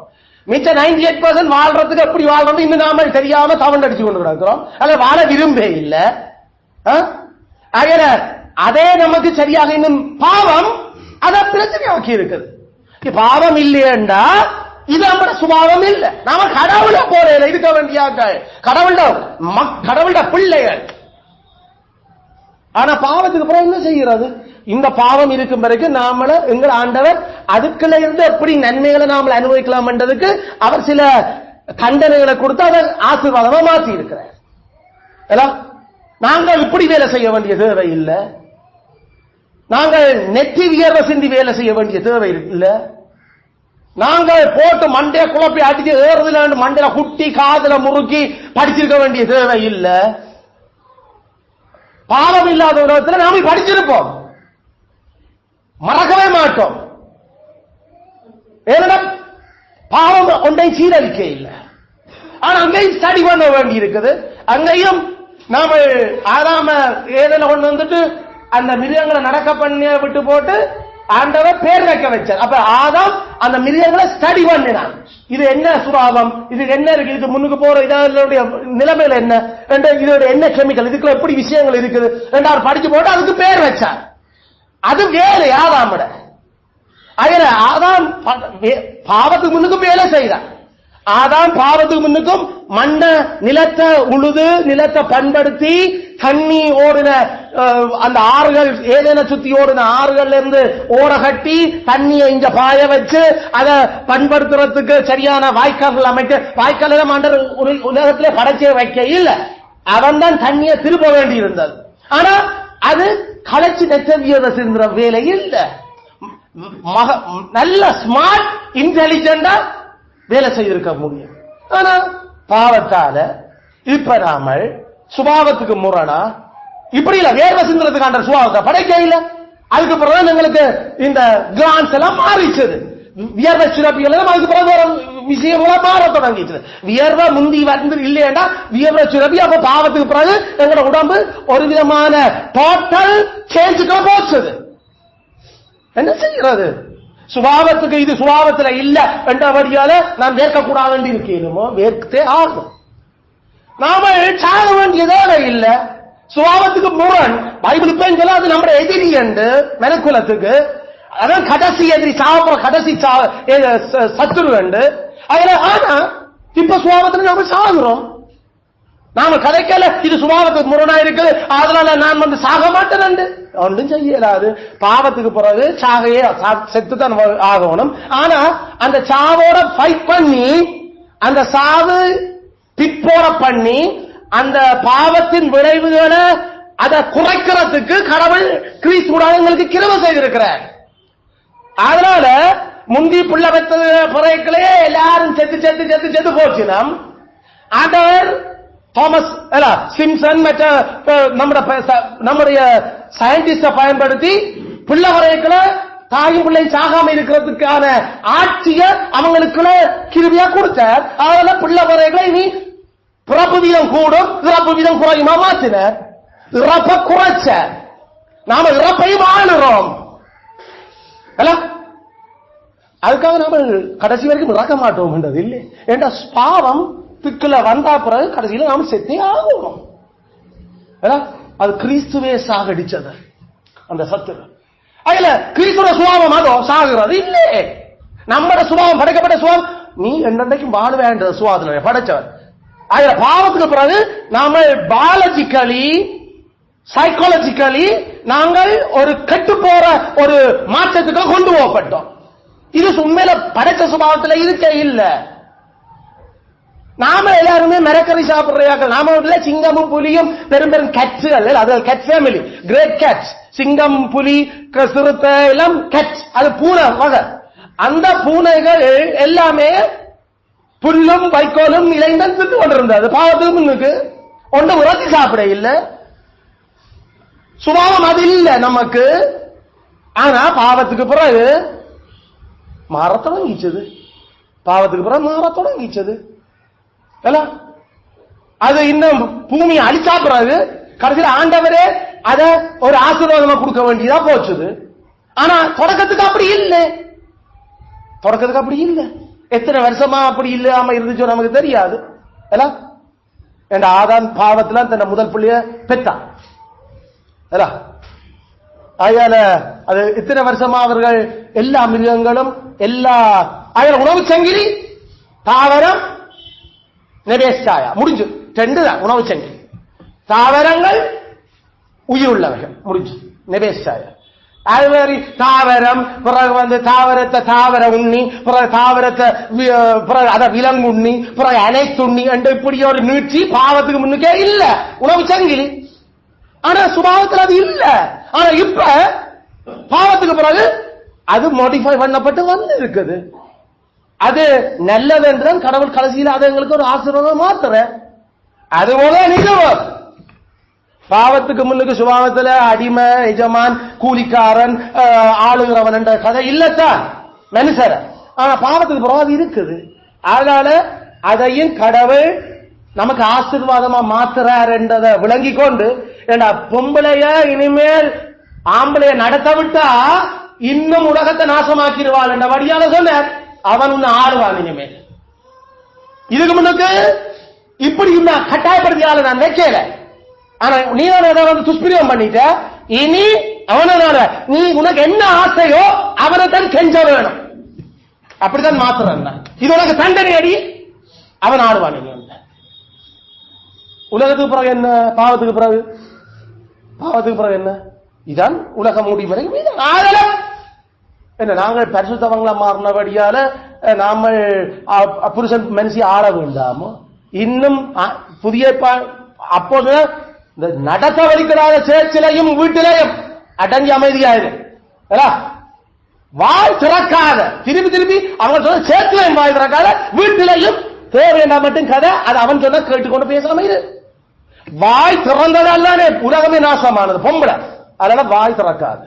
மிச்ச 98% வாழ்றதுக்கு எப்படி வாழ்றது இன்னும் நாம தெரியாம தவண்டு அடிச்சு கொண்டு இருக்கிறோம். அல்ல வாழ விரும்பே இல்ல. அதே நமக்கு சரியாக இன்னும் பாவம் அத பிரச்சனையாக்கி இருக்குது. பாவம் இல்லையண்டா இது நம்ம சுபாவம் இல்ல. நாம கடவுள போல இருக்க வேண்டிய கடவுள பிள்ளைகள். ஆனா பாவத்துக்கு அப்புறம் என்ன செய்கிறது? இந்த பாவம் இருக்கும் வரைக்கும் நாமள எங்கள் ஆண்டவர் அதுக்குள்ள இருந்து எப்படி நன்மைகளை நாம அனுபவிக்கலாம் என்றதுக்கு அவர் சில கண்டனைகளை கொடுத்து அதை ஆசீர்வாதமா மாற்றி இருக்கிறார். நாங்கள் இப்படி வேலை செய்ய வேண்டிய தேவை இல்லை. நாங்கள் நெற்றி வியர்வை சிந்தி வேலை செய்ய வேண்டிய தேவை இல்லை. நாங்கள் போட்டு மண்டைய குழப்பி அடிச்சு ஏறுதுல மண்டையில குட்டி காதுல முறுக்கி படிச்சிருக்க வேண்டிய தேவை இல்லை. பாவம் இல்லாத உலகத்தில் நாம படிச்சிருப்போம், மறக்கவே மாட்டோம். ஏன்னா பாவம் ஒன்றை சீரழிக்க இல்லை. ஆனா அங்கேயும் ஸ்டடி பண்ண வேண்டி இருக்குது. அங்கேயும் நாம ஆதாம ஏதேன கொண்டு வந்துட்டு அந்த மிருகங்களை நடக்க பண்ணி விட்டு போட்டு ஆண்டவர் பேர் வைக்க வச்சார். அப்ப ஆதாம் அந்த மிருகங்களை ஸ்டடி பண்ணினான். இது என்ன சுபாவம், இது என்ன இருக்கு, இது முன்னுக்கு போற இதனுடைய நிலைமையில என்ன, இதோட என்ன கெமிக்கல், இதுக்குள்ள எப்படி விஷயங்கள் இருக்குது என்று படிச்சு போட்டு அதுக்கு பேர் வச்சார். அது வேலை ஆதாமோட. ஆதாம் பாவத்துக்கு முன்னுக்கும் வேலை செய்யறான். ஆதாம் பாவத்துக்கு முன்னுக்கும் மண்ண நிலத்தை உழுது நிலத்தை பண்படுத்தி தண்ணி ஓடின அந்த ஆறுகள் ஏதேன சுத்தி ஓடின ஆறுகள்ல இருந்து ஓட கட்டி தண்ணியை இங்க பாய வச்சு அதை பண்படுத்துறதுக்கு சரியான வாய்க்கால்கள் அமைக்க, வாய்க்கால் உலகத்திலே படைச்சே வைக்க இல்ல, அவன் தான் தண்ணியை திருப்ப வேண்டி இருந்தது. ஆனா அது கலைச்சி நெச்சவியற வேலை இல்ல. நல்ல ஸ்மார்ட் இன்டெலிஜென்டா வேலை செய்திருக்க முடியும். ஆனா பாவத்தால இப்ப நாமல் சுபாவத்துக்கு முரணா இப்படி இல்ல வேர்வை சிந்துறதுக்கான சுபாவத்தை படைக்க இல்ல. அதுக்கு பிறகு எங்களுக்கு இந்த கிளான்ஸ் எல்லாம் மாறிச்சது. வியர்வை சுரப்பிகள் அதுக்கு பிறகு விஷயங்களா மாற தொடங்கிட்டு. வியர்வை முந்தி வந்து இல்லையா வியர்வை சுரப்பி அப்ப பாவத்துக்கு பிறகு எங்களோட உடம்பு ஒரு விதமான டோட்டல் சேஞ்சுக்கு போச்சுது. என்ன செய்யறது? சுபாவத்துக்கு இது சுபாவத்தில் இல்ல என்றபடியால நாம் வேர்க்கக்கூடாது என்று இருக்கணுமோ வேர்க்கத்தே ஆகும். நாம சாக வேண்டியதே இல்ல. சுபாவத்துக்கு முரண் பைபிள் சொல்ல அது நம்ம எதிரி என்று மனக்குலத்துக்கு அதான் கடைசி எதிரி சாப்பிட கடைசி சத்துரு என்று. ஆனா இப்ப சுபாவத்துல நாம சாகுறோம். நாம கதைக்கல இது சுபாவத்துக்கு முரணா இருக்கு அதனால நான் வந்து சாக மாட்டேன் ஒன்றும் செய்யலாது. பாவத்துக்கு பிறகு சாகையே செத்துதான் ஆகணும். ஆனா அந்த சாவோட ஃபைட் பண்ணி அந்த சாவு பிற்போட பண்ணி அந்த பாவத்தின் விளைவுகளை அதை குறைக்கிறதுக்கு கடவுள் கிறிஸ்துவோட எங்களுக்கு கிருபை செய்திருக்கிறார். அதனால முந்தி புள்ள பெற்ற பிறகுகளே எல்லாரும் செத்து செத்து செத்து செத்து போச்சுனா அவர் தாமஸ் சிம்சன் மற்ற நம்முடைய சயின்டிஸ்ட பயன்படுத்தி புள்ள பிறகுகளை தாயும் பிள்ளை சாகாம இருக்கிறதுக்கான ஆட்சியை அவங்களுக்குள்ள கிருபியா கொடுத்தார். அதனால புள்ள பிறகுகளை இனி பிறப்பு வீதம் கூடும் இறப்பு வீதம் குறையுமா மாற்றினர். இறப்ப குறைச்ச நாம இறப்பையும் ஆளுறோம். அதுக்காக நாம கடைசி வரைக்கும் இறக்க மாட்டோம் என்றது இல்லை. என்ற பாவம் பிக்குல வந்தா பிறகு கடைசியில நாம செத்தே ஆகணும். அது கிறிஸ்துவே சாகடிச்சது அந்த சத்துரு. அதுல கிறிஸ்துவ சுபாவம் அதோ சாகுறது இல்லை. நம்மட சுபாவம் படைக்கப்பட்ட சுபாவம் நீ என்னைக்கும் வாழ வேண்டிய சுபாவத்தில் படைச்சவர். அதுல பாவத்துக்கு பிறகு நாம பயாலஜிக்கலி சைக்காலஜிக்கலி நாங்கள் ஒரு கெட்டு போற ஒரு மாற்றத்துக்கு கொண்டு போகப்பட்டோம். இது உண்மையில படைச்ச சுபாவத்தில் இருக்க இல்ல. நாம எல்லாருமே மரக்கறி சாப்பிடுறாங்க. நாம சிங்கமும் புலியும் பெரும் பெரும் கேட்ஸ்கள், அது கேட் ஃபேமிலி, கிரேட் கேட்ஸ். சிங்கம் புலி சிறுத்தை எல்லாம் கேட்ஸ், அது பூனை வகை. அந்த பூனைகள் எல்லாமே புல்லும் வைக்கோலும் இளைஞன் திட்டு கொண்டிருந்தது. பாவத்துக்கு முன்னுக்கு ஒன்று உரத்தி சாப்பிட இல்லை. சுபாவம் அது இல்லை நமக்கு. ஆனா பாவத்துக்கு பிறகு மாற தொடங்கிச்சது. பாவத்துக்கு பிறகு மாற தொடங்கிச்சது. அது இன்னும் பூமியை அழிச்சா பிறகு கடைசியில் ஆண்டவரே அத ஒரு ஆசீர்வாதமா கொடுக்க வேண்டியதா போச்சுது. ஆனா தொடக்கத்துக்கு அப்படி இல்லை. தொடக்கத்துக்கு அப்படி இல்லை. எத்தனை வருஷமா அப்படி இல்லாம இருந்துச்சோ நமக்கு தெரியாது. ஆதாம் பாவத்துல தன்னை முதல் பிள்ளைய பெற்றான். அதனால அது இத்தனை வருஷமா அவர்கள் எல்லா மிருகங்களும் எல்லா உணவு சங்கிலி தாவரம் நெபேஸ்டாயா முடிஞ்சு ரெண்டு தான் உணவு சங்கிலி. தாவரங்கள் உயிர் உள்ளவர்கள் முடிஞ்சு நெபேஸ்டாயா. அது மாதிரி தாவரம் பிறகு வந்து தாவரத்தை தாவர உண்ணி பிறகு தாவரத்தை பிறகு அதை விலங்குண்ணி பிறகு அனைத்துண்ணி என்று இப்படி ஒரு நீட்சி பாவத்துக்கு முன்னுக்கே இல்ல உணவு சங்கிலி. ஆனா சுபாவத்தில் அது இல்ல. ஆனா இப்ப பாவத்துக்கு பிறகு அது மாடிஃபை பண்ணப்பட்டு வந்து இருக்குது. அது நல்லது என்றுதான் கடவுள் கடைசியில் அதை எங்களுக்கு ஒரு ஆசீர்வாதம் மாத்துற. அது போல நிகழ்வு பாவத்துக்கு முன்னுக்கு சுபாவத்தில் அடிமை எஜமான் கூலிக்காரன் ஆளுகிறவன் என்ற கதை இல்லத்தான் மனுஷர. ஆனா பாவத்துக்கு பிறகு அது இருக்குது. அதனால அதையும் கடவுள் நமக்கு ஆசீர்வாதமா மாத்துறார் என்றதை விளங்கி கொண்டு பொம்பளைய இனிமேல் ஆம்பளைய நடத்த விட்டா இன்னும் உலகத்தை நாசமாக்கிடுவாள் என்ற வழியால சொன்னார். அவன் உன்னை ஆடுவான் இனிமேல். இதுக்கு முன்னுக்கு இப்படி கட்டாயப்படுத்தியால நான் நினைக்கல. ஆனா நீ வந்து துஷ்பிரியம் பண்ணிட்ட. இனி அவனால நீ உனக்கு என்ன ஆசையோ அவனை தான் கெஞ்ச வேணும். அப்படித்தான் மாத்துறான். இது உனக்கு தண்டனை அடி அவன் ஆடுவான். உலகத்துக்கு பிறகு என்ன? பாவத்துக்கு பிறகு என்ன? இதான் உலக மூடி வரைக்கும் என்ன நாங்கள் பரிசுத்தவங்களா மாறினபடியால நாம புருஷன் மனுஷி ஆட வேண்டாமோ? இன்னும் புதிய அப்போது இந்த நடத்த வலிக்கிறாத சேர்ச்சிலையும் வீட்டிலையும் அடங்கி அமைதியாயிரு. வாய் திறக்காத திருப்பி திருப்பி அவங்க சொன்ன சேர்ச்சிலையும் வாய் திறக்காத வீட்டிலையும் தேவையா மட்டும் கதை அது அவன் சொன்ன கேட்டுக்கொண்டு பேசாம இரு. வாய் திறந்ததாலே உலகமே நாசமானது பொம்பளை. அதனால வாய் திறக்காது.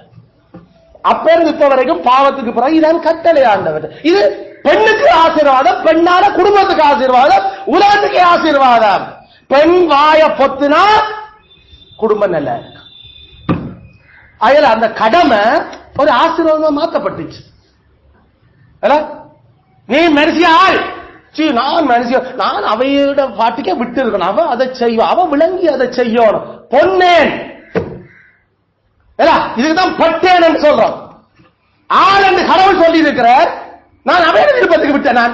அப்ப இருந்து இப்ப வரைக்கும் பாவத்துக்கு பிறகு இதான் கட்டளை ஆண்டவர். இது பெண்ணுக்கு ஆசீர்வாதம், பெண்ணால குடும்பத்துக்கு ஆசீர்வாதம், உலகத்துக்கு ஆசீர்வாதம். பெண் வாய பொத்துனா குடும்பம் நல்லா இருக்கு. அதுல அந்த கடமை ஒரு ஆசீர்வாதமா மாற்றப்பட்டுச்சு. நீ மனுஷியாள், நான் மனுஷிய, நான் அவையோட பாட்டுக்கே விட்டு இருக்கணும். அவ அதை செய்யும், அவ விளங்கி அதை செய்யணும். பொன்னேன் இதுக்குதான் பட்டேன் சொல்றோம். ஆள் என்று கடவுள் சொல்லி இருக்கிறார். நான் அவையோட விருப்பத்துக்கு விட்டேன். நான்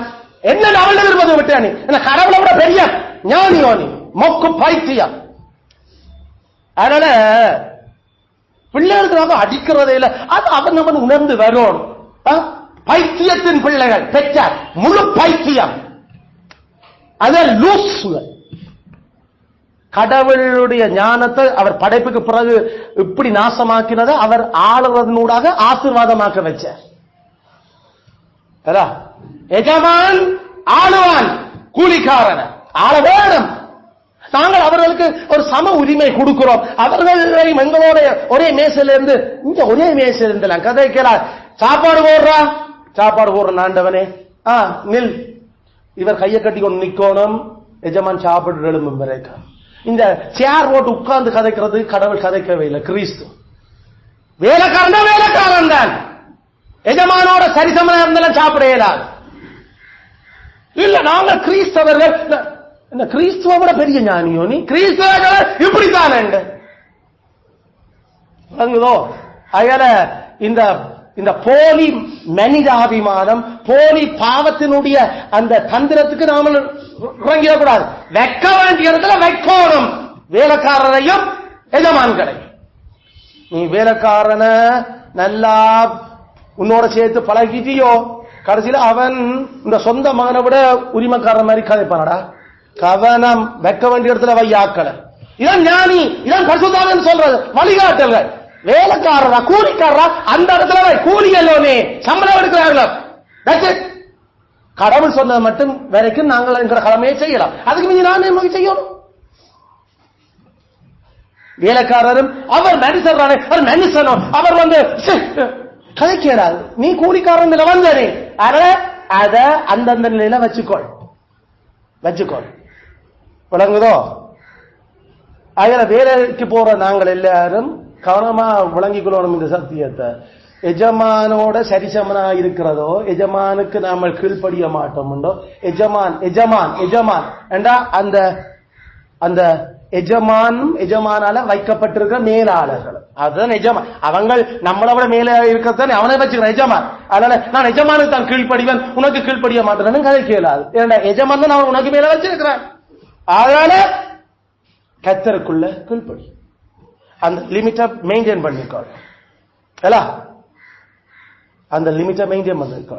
என்ன அவள விருப்பத்துக்கு விட்டேன்? நீ கடவுளை விட பெரிய ஞானியோ, நீ மொக்கு பைத்தியம். அதனால பிள்ளைகளுக்கு நாம அடிக்கிறதே இல்லை. அது அவன் நம்ம உணர்ந்து வரும். பைத்தியத்தின் பிள்ளைகள் பெற்றார், முழு பைத்தியம். அது லூசுகள். கடவுளுடைய ஞானத்தை அவர் படைப்புக்கு பிறகு இப்படி நாசமாக்கினதை அவர் ஆளுவதனூடாக ஆசீர்வாதமாக்க வச்சார். எஜமான் ஆளுவான், கூலிக்காரன் ஆள வேணும். நாங்கள் அவர்களுக்கு ஒரு சம உரிமை கொடுக்கிறோம். அவர்களை எங்களோட ஒரே மேசையில இருந்து, இங்க ஒரே மேசையில இருந்து கதைக்கிறார். சாப்பாடு போடுறா, சாப்பாடு போடுற ஆண்டவனே நில். இவர் கையை கட்டி கொண்டு நிக்கணும். எஜமான் சாப்பிட்டு எழும்பும் வரைக்கும் இந்த சேர் போட்டு உட்கார்ந்து கதைக்கிறது கடவுள் கதைக்கவே இல்லை. கிறிஸ்து வேலைக்காரன் தான், வேலைக்காரன் தான். எஜமானோட சரிசமனம் இருந்தாலும் சாப்பிட இயலாது. இல்ல நாங்கள் கிறிஸ்தவர்கள். இந்த கிறிஸ்துவ விட பெரிய ஞானியோ நீ? கிறிஸ்தவர்கள் இப்படித்தான் அதனால இந்த போலி மனிதாபிமானம், போலி பாவத்தினுடைய அந்த தந்திரத்துக்கு நாம இறங்கிடக்கூடாது. வைக்க வேண்டிய இடத்துல வைக்கணும். வேலைக்காரரையும் எஜமான்களையும். நீ வேலைக்காரனை நல்லா உன்னோட சேர்த்து பழகிட்டியோ, கடைசியில அவன் இந்த சொந்த மகனை விட உரிமைக்காரன் மாதிரி கதைப்பானடா. கவனம். வைக்க வேண்டிய இடத்துல வையாக்கல. இதான் ஞானி, இதான் பரிசுத்தவான் சொல்றது. வழிகாட்டல்கள். வேலைக்காரரா கூலிக்காரரா அந்த இடத்துல கூலி எல்லோனே சம்பளம் எடுக்கிறார்களா. கடவுள் சொன்னது மட்டும் வரைக்கும் நாங்கள் என்கிற கடமையை செய்யலாம். அதுக்கு மீது நான் நமக்கு செய்யணும். வேலைக்காரரும் அவர் மனுஷன், அவர் மனுஷனும் அவர் கதைக்கிறார். நீ கூலிக்காரன் வந்தனே, அத அந்தந்த நிலையில வச்சுக்கோள். விளங்குதோ? அதுல வேலைக்கு போற நாங்கள் எல்லாரும் கவனமா விளங்கிக் கொள்ளணும் இந்த சத்தியத்தை. எஜமானோட சரிசமனா இருக்கிறதோ, எஜமானுக்கு நாம கீழ்ப்படிய மாட்டோம்டோ. எஜமான் எஜமான் எஜமான் என்றா அந்த அந்த எஜமானால வைக்கப்பட்டிருக்கிற மேலாளர்கள், அதுதான் எஜமான். அவங்க நம்மளை விட மேல இருக்கிறது அவனை வச்சுக்கிறேன் எஜமான். அதனால நான் எஜமானுக்கு தான் கீழ்ப்படிவன், உனக்கு கீழ்ப்படிய மாட்டேன்னு கதை கேளாது. எஜமான் தான் அவன் உனக்கு மேல வச்சிருக்கிறான். அதனால கத்தருக்குள்ள கீழ்ப்படி. அந்த லிமிட்டை மெயின்டைன் பண்ணிக்கோ. அந்த லிமிட்டை மெயின்டைன் பண்ணிக்கோ.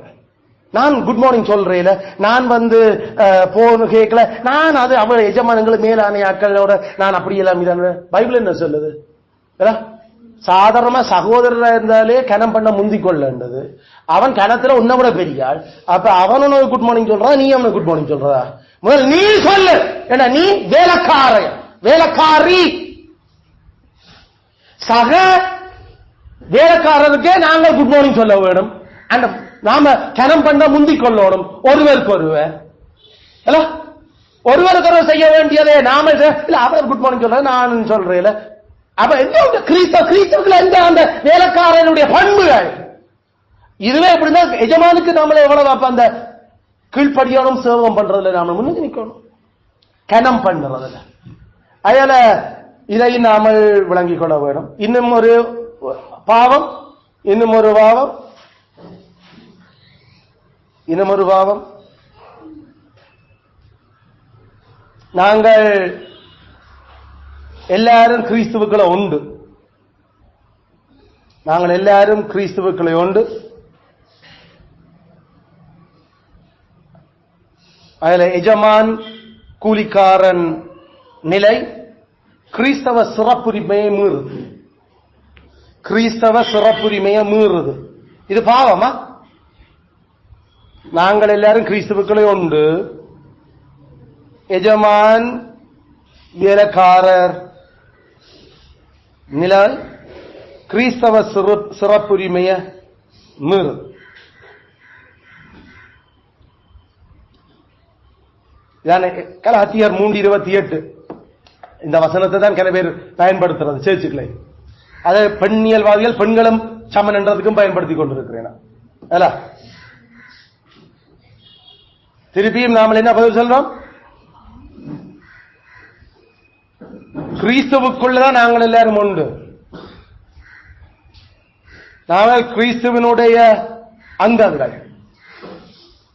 நான் குட் மார்னிங் சொல்றேன், நான் போன் கேட்கல, நான் அது அவர் எஜமானங்களுக்கு மேலான ஆட்களோட நான் அப்படி எல்லாம் பைபிள் என்ன சொல்லுது? சாதாரணமா சகோதரரா இருந்தாலே கனம் பண்ண முந்திக்கொள்ளது. அவன் கணத்துல உன்ன விட பெரியாள். அப்ப அவன் உனக்கு குட் மார்னிங் சொல்றா, நீ அவனுக்கு குட் மார்னிங் சொல்றதா? முதல் நீ சொல்லு. ஏன்னா நீ வேலைக்காரி. சக வேலைக்காரருக்கே நாங்கள் குட் மார்னிங் சொல்ல வேணும். அந்த நாம கனம் பண்ண முந்திக் கொள்ளணும். ஒருவருக்கு ஒருவர் செய்ய வேண்டியதே நாம இல்ல. அவர் குட் மார்னிங் சொல்ற, நான் சொல்றேன். அப்ப கிறிஸ்தவர்கள் அந்த வேலைக்காரனுடைய பண்புகள் இதுவே எப்படின்னா எஜமானுக்கு நம்மள எவ்வளவு அந்த கீழ்ப்படியானும் சேவகம் பண்றதுல நாம முன்னுக்கு நிக்கணும், கனம் பண்றதுல. அதனால இதை நாமல் விளங்கிக் கொள்ள வேண்டும். இன்னும் ஒரு பாவம், நாங்கள் எல்லாரும் கிறிஸ்துவுக்களை உண்டு. அதுல எஜமான் கூலிக்காரன் நிலை கிறிஸ்தவ சிறப்புரிமையை மீறுது. இது பாவமா? நாங்கள் எல்லாரும் கிறிஸ்துவுக்களே உண்டு. எஜமான் வேலைக்காரர் நிலை கிறிஸ்தவ சிறப்புரிமைய மீறு. கலாத்தியர் 3:28 இந்த வசனத்தை தான் சில பேர் பயன்படுத்துறது சேர்ச்சுக்களை. அதை பெண்ணியல்வாதிகள் பெண்களும் சமன் என்றதுக்கும் பயன்படுத்தி கொண்டிருக்கிறேன். திருப்பியும் நாம என்ன பதில் சொல்றோம்? கிறிஸ்துவுக்குள்ளதான் நாங்கள் எல்லாரும் உண்டு. நாங்கள் கிறிஸ்துவனுடைய அங்கங்கள்.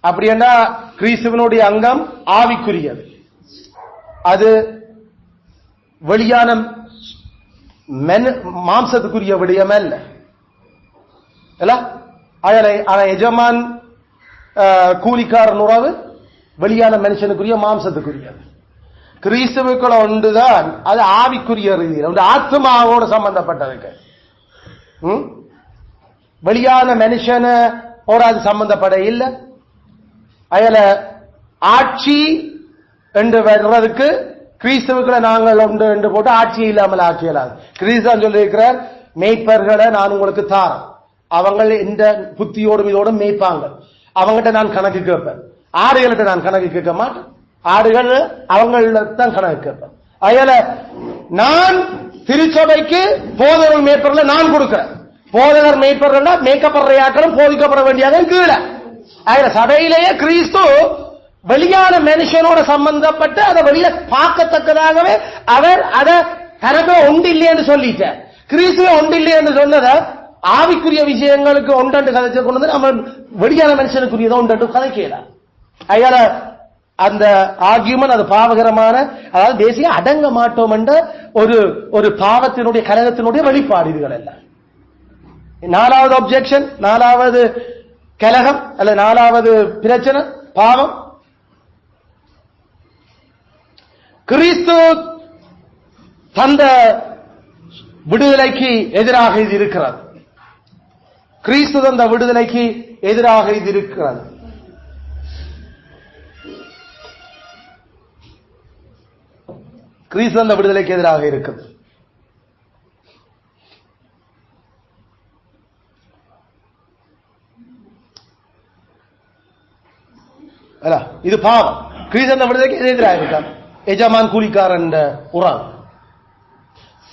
அப்படி என்ன கிறிஸ்துவனுடைய அங்கம் ஆவிக்குரியது. அது வெளியான மாம்சத்துக்குரிய விடயம் அல்ல. எஜமான் கூலிக்காரன் உறவு வெளியான மனுஷனுக்குரிய மாம்சத்துக்குரியது. கிறிஸ்துவுக்குள்ள ஒன்றுதான் அது ஆவிக்குரிய ரீதியில் ஆத்மாவோட சம்பந்தப்பட்டதுக்கு. வெளியான மனுஷனோட அது சம்பந்தப்பட இல்லை. அயல ஆட்சி என்று வர்றதுக்கு கிறிஸ்துவுக்குள்ள நாங்கள் ஒன்று என்று போட்டு ஆட்சி இல்லாமல் ஆட்சியலாது. கிறிஸ்தான் சொல்லியிருக்கிறார், மேய்ப்பர்களை நான் உங்களுக்கு தாரேன், அவங்க இந்த புத்தியோடும் இதோடும் மேய்ப்பாங்க, அவங்ககிட்ட நான் கணக்கு கேட்பேன். ஆடுகள்கிட்ட நான் கணக்கு கேட்க மாட்டேன், ஆடுகள் அவங்கள்தான் கணக்கு கேட்பேன். அயல நான் திருச்சபைக்கு போதகர் மேய்ப்பர்களை நான் கொடுக்கிறேன். போதகர் மேய்ப்பர்கள் மேய்க்கப்படுற யாக்களும் போதிக்கப்பட வேண்டியது கீழே. சபையிலேயே கிறிஸ்து வெளியான மனுஷனோட சம்பந்தப்பட்டு அதை வெளியில பார்க்கத்தக்கதாகவே அவர் அதை தனக்கு ஒன்று இல்லைன்னு சொல்லிட்டார். கிறிஸ்துவ ஒன்று இல்லை என்று சொன்னதை ஆவிக்குரிய விஷயங்களுக்கு ஒன்று கதைச்சு கொண்டு வந்து நம்ம வெளியான மனுஷனுக்குரியதை ஒன்று கதைக்கலாம். அதனால அந்த ஆர்கியூமெண்ட் அது பாவகரமான, அதாவது தேசிய அடங்க மாட்டோம் என்ற ஒரு பாவத்தினுடைய கலகத்தினுடைய வெளிப்பாடு இதுகள் எல்லாம். 4வது அப்ஜெக்ஷன், 4வது கலகம் அல்ல 4வது பிரச்சனை பாவம். கிறிஸ்து தந்த விடுதலைக்கு எதிராக இது இருக்கிறது. கிறிஸ்து தந்த விடுதலைக்கு எதிராக இது இருக்கிறது. கிறிஸ்து தந்த விடுதலைக்கு எதிராக இருக்குது. இது பாவம். கிறிஸ்து அந்த விடுதலைக்கு எதிராக இருக்கான். எஜமான் கூலிக்காரன் உறவு.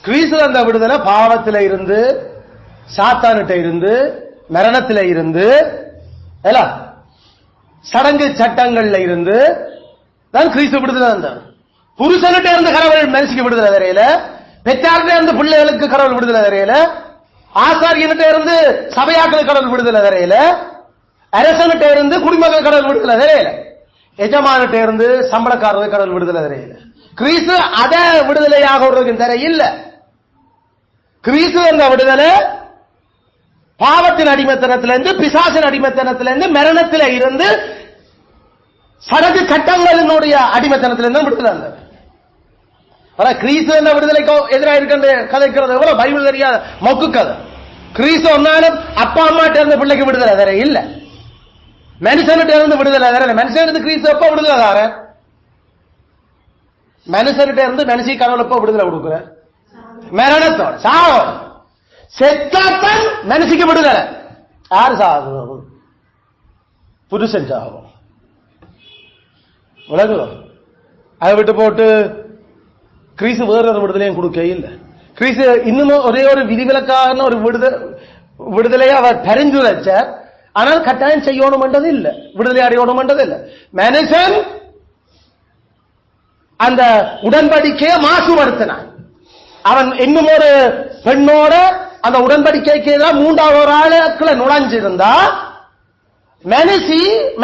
கிறிஸ்து அந்த விடுதலை பாவத்தில இருந்து, சாத்தானிட்ட இருந்து, மரணத்தில இருந்து, சடங்கு சட்டங்கள்ல இருந்து தான் கிறிஸ்து விடுதலை தந்தார். புருஷனிட்ட இருந்து கடவுள் மனுஷிக்கு விடுதலை தரையில, பெற்றார்கிட்ட இருந்து பிள்ளைகளுக்கு கடவுள் விடுதலை தரையில, ஆசாரியன்கிட்ட இருந்து சபையாக்களுக்கு கடவுள் விடுதலை தரையில, அரசன்கிட்ட இருந்து குடிமக்கள் கடவுள் விடுதலை தரையில, எஜமானிட்ட இருந்து சம்பளக்காரர்கள் கடவுள் விடுதலை தரையில. கிறிஸ்து அத விடுதலையாக தர இல்ல. கிறிஸ்து என்ற விடுதலை பாவத்தின் அடிமைத்தனத்திலிருந்து, பிசாசின் அடிமைத்தனத்திலிருந்து, மரணத்தில இருந்து, சடங்கு சட்டங்களினுடைய அடிமைத்தனத்திலிருந்து விடுதலை. கிறிஸ்து என்ற விடுதலைக்கு எதிராக இருக்கின்ற கதைக்கிறது எவ்வளவு பைபிள் தெரியாத மொக்கு கதை. கிறிஸ்து ஒன்னாலும் அப்பா அம்மாட்ட இருந்த பிள்ளைக்கு விடுதலை தர இல்ல, மனுஷன்கிட்ட இருந்து விடுதலை தர. மனுஷனுக்கு கிறிஸ்து எப்ப விடுதலை தார? மனுஷன்கிட்ட இருந்து மனுஷி கடவுள் எப்ப விடுதலை கொடுக்குற? மரணத்தோட சாவம். செத்தாத்தான் மனுஷிக்கு விடுதலை. யாரு சாகும்? புருஷன் சாகும். உலகம் அதை விட்டு போட்டு கிறிஸ்து வேற ஒரு விடுதலையும் கொடுக்க இல்லை. கிறிஸ்து இன்னும் ஒரே ஒரு விதிவிலக்கான ஒரு விடுதலையை அவர் தெரிஞ்சு வச்சார். ஆனால் கட்டாயம் செய்யணும் என்றது இல்ல, விடுதலை அடையணும் என்றது இல்ல. மனுஷன் அந்த உடன்படிக்கையை மாசுபடுத்தினான். அவன் இன்னும் ஒரு பெண்ணோட அந்த உடன்படிக்கைக்கு மூன்றாவது ஒரு ஆளுக்குள்ள நுழைஞ்சிருந்தா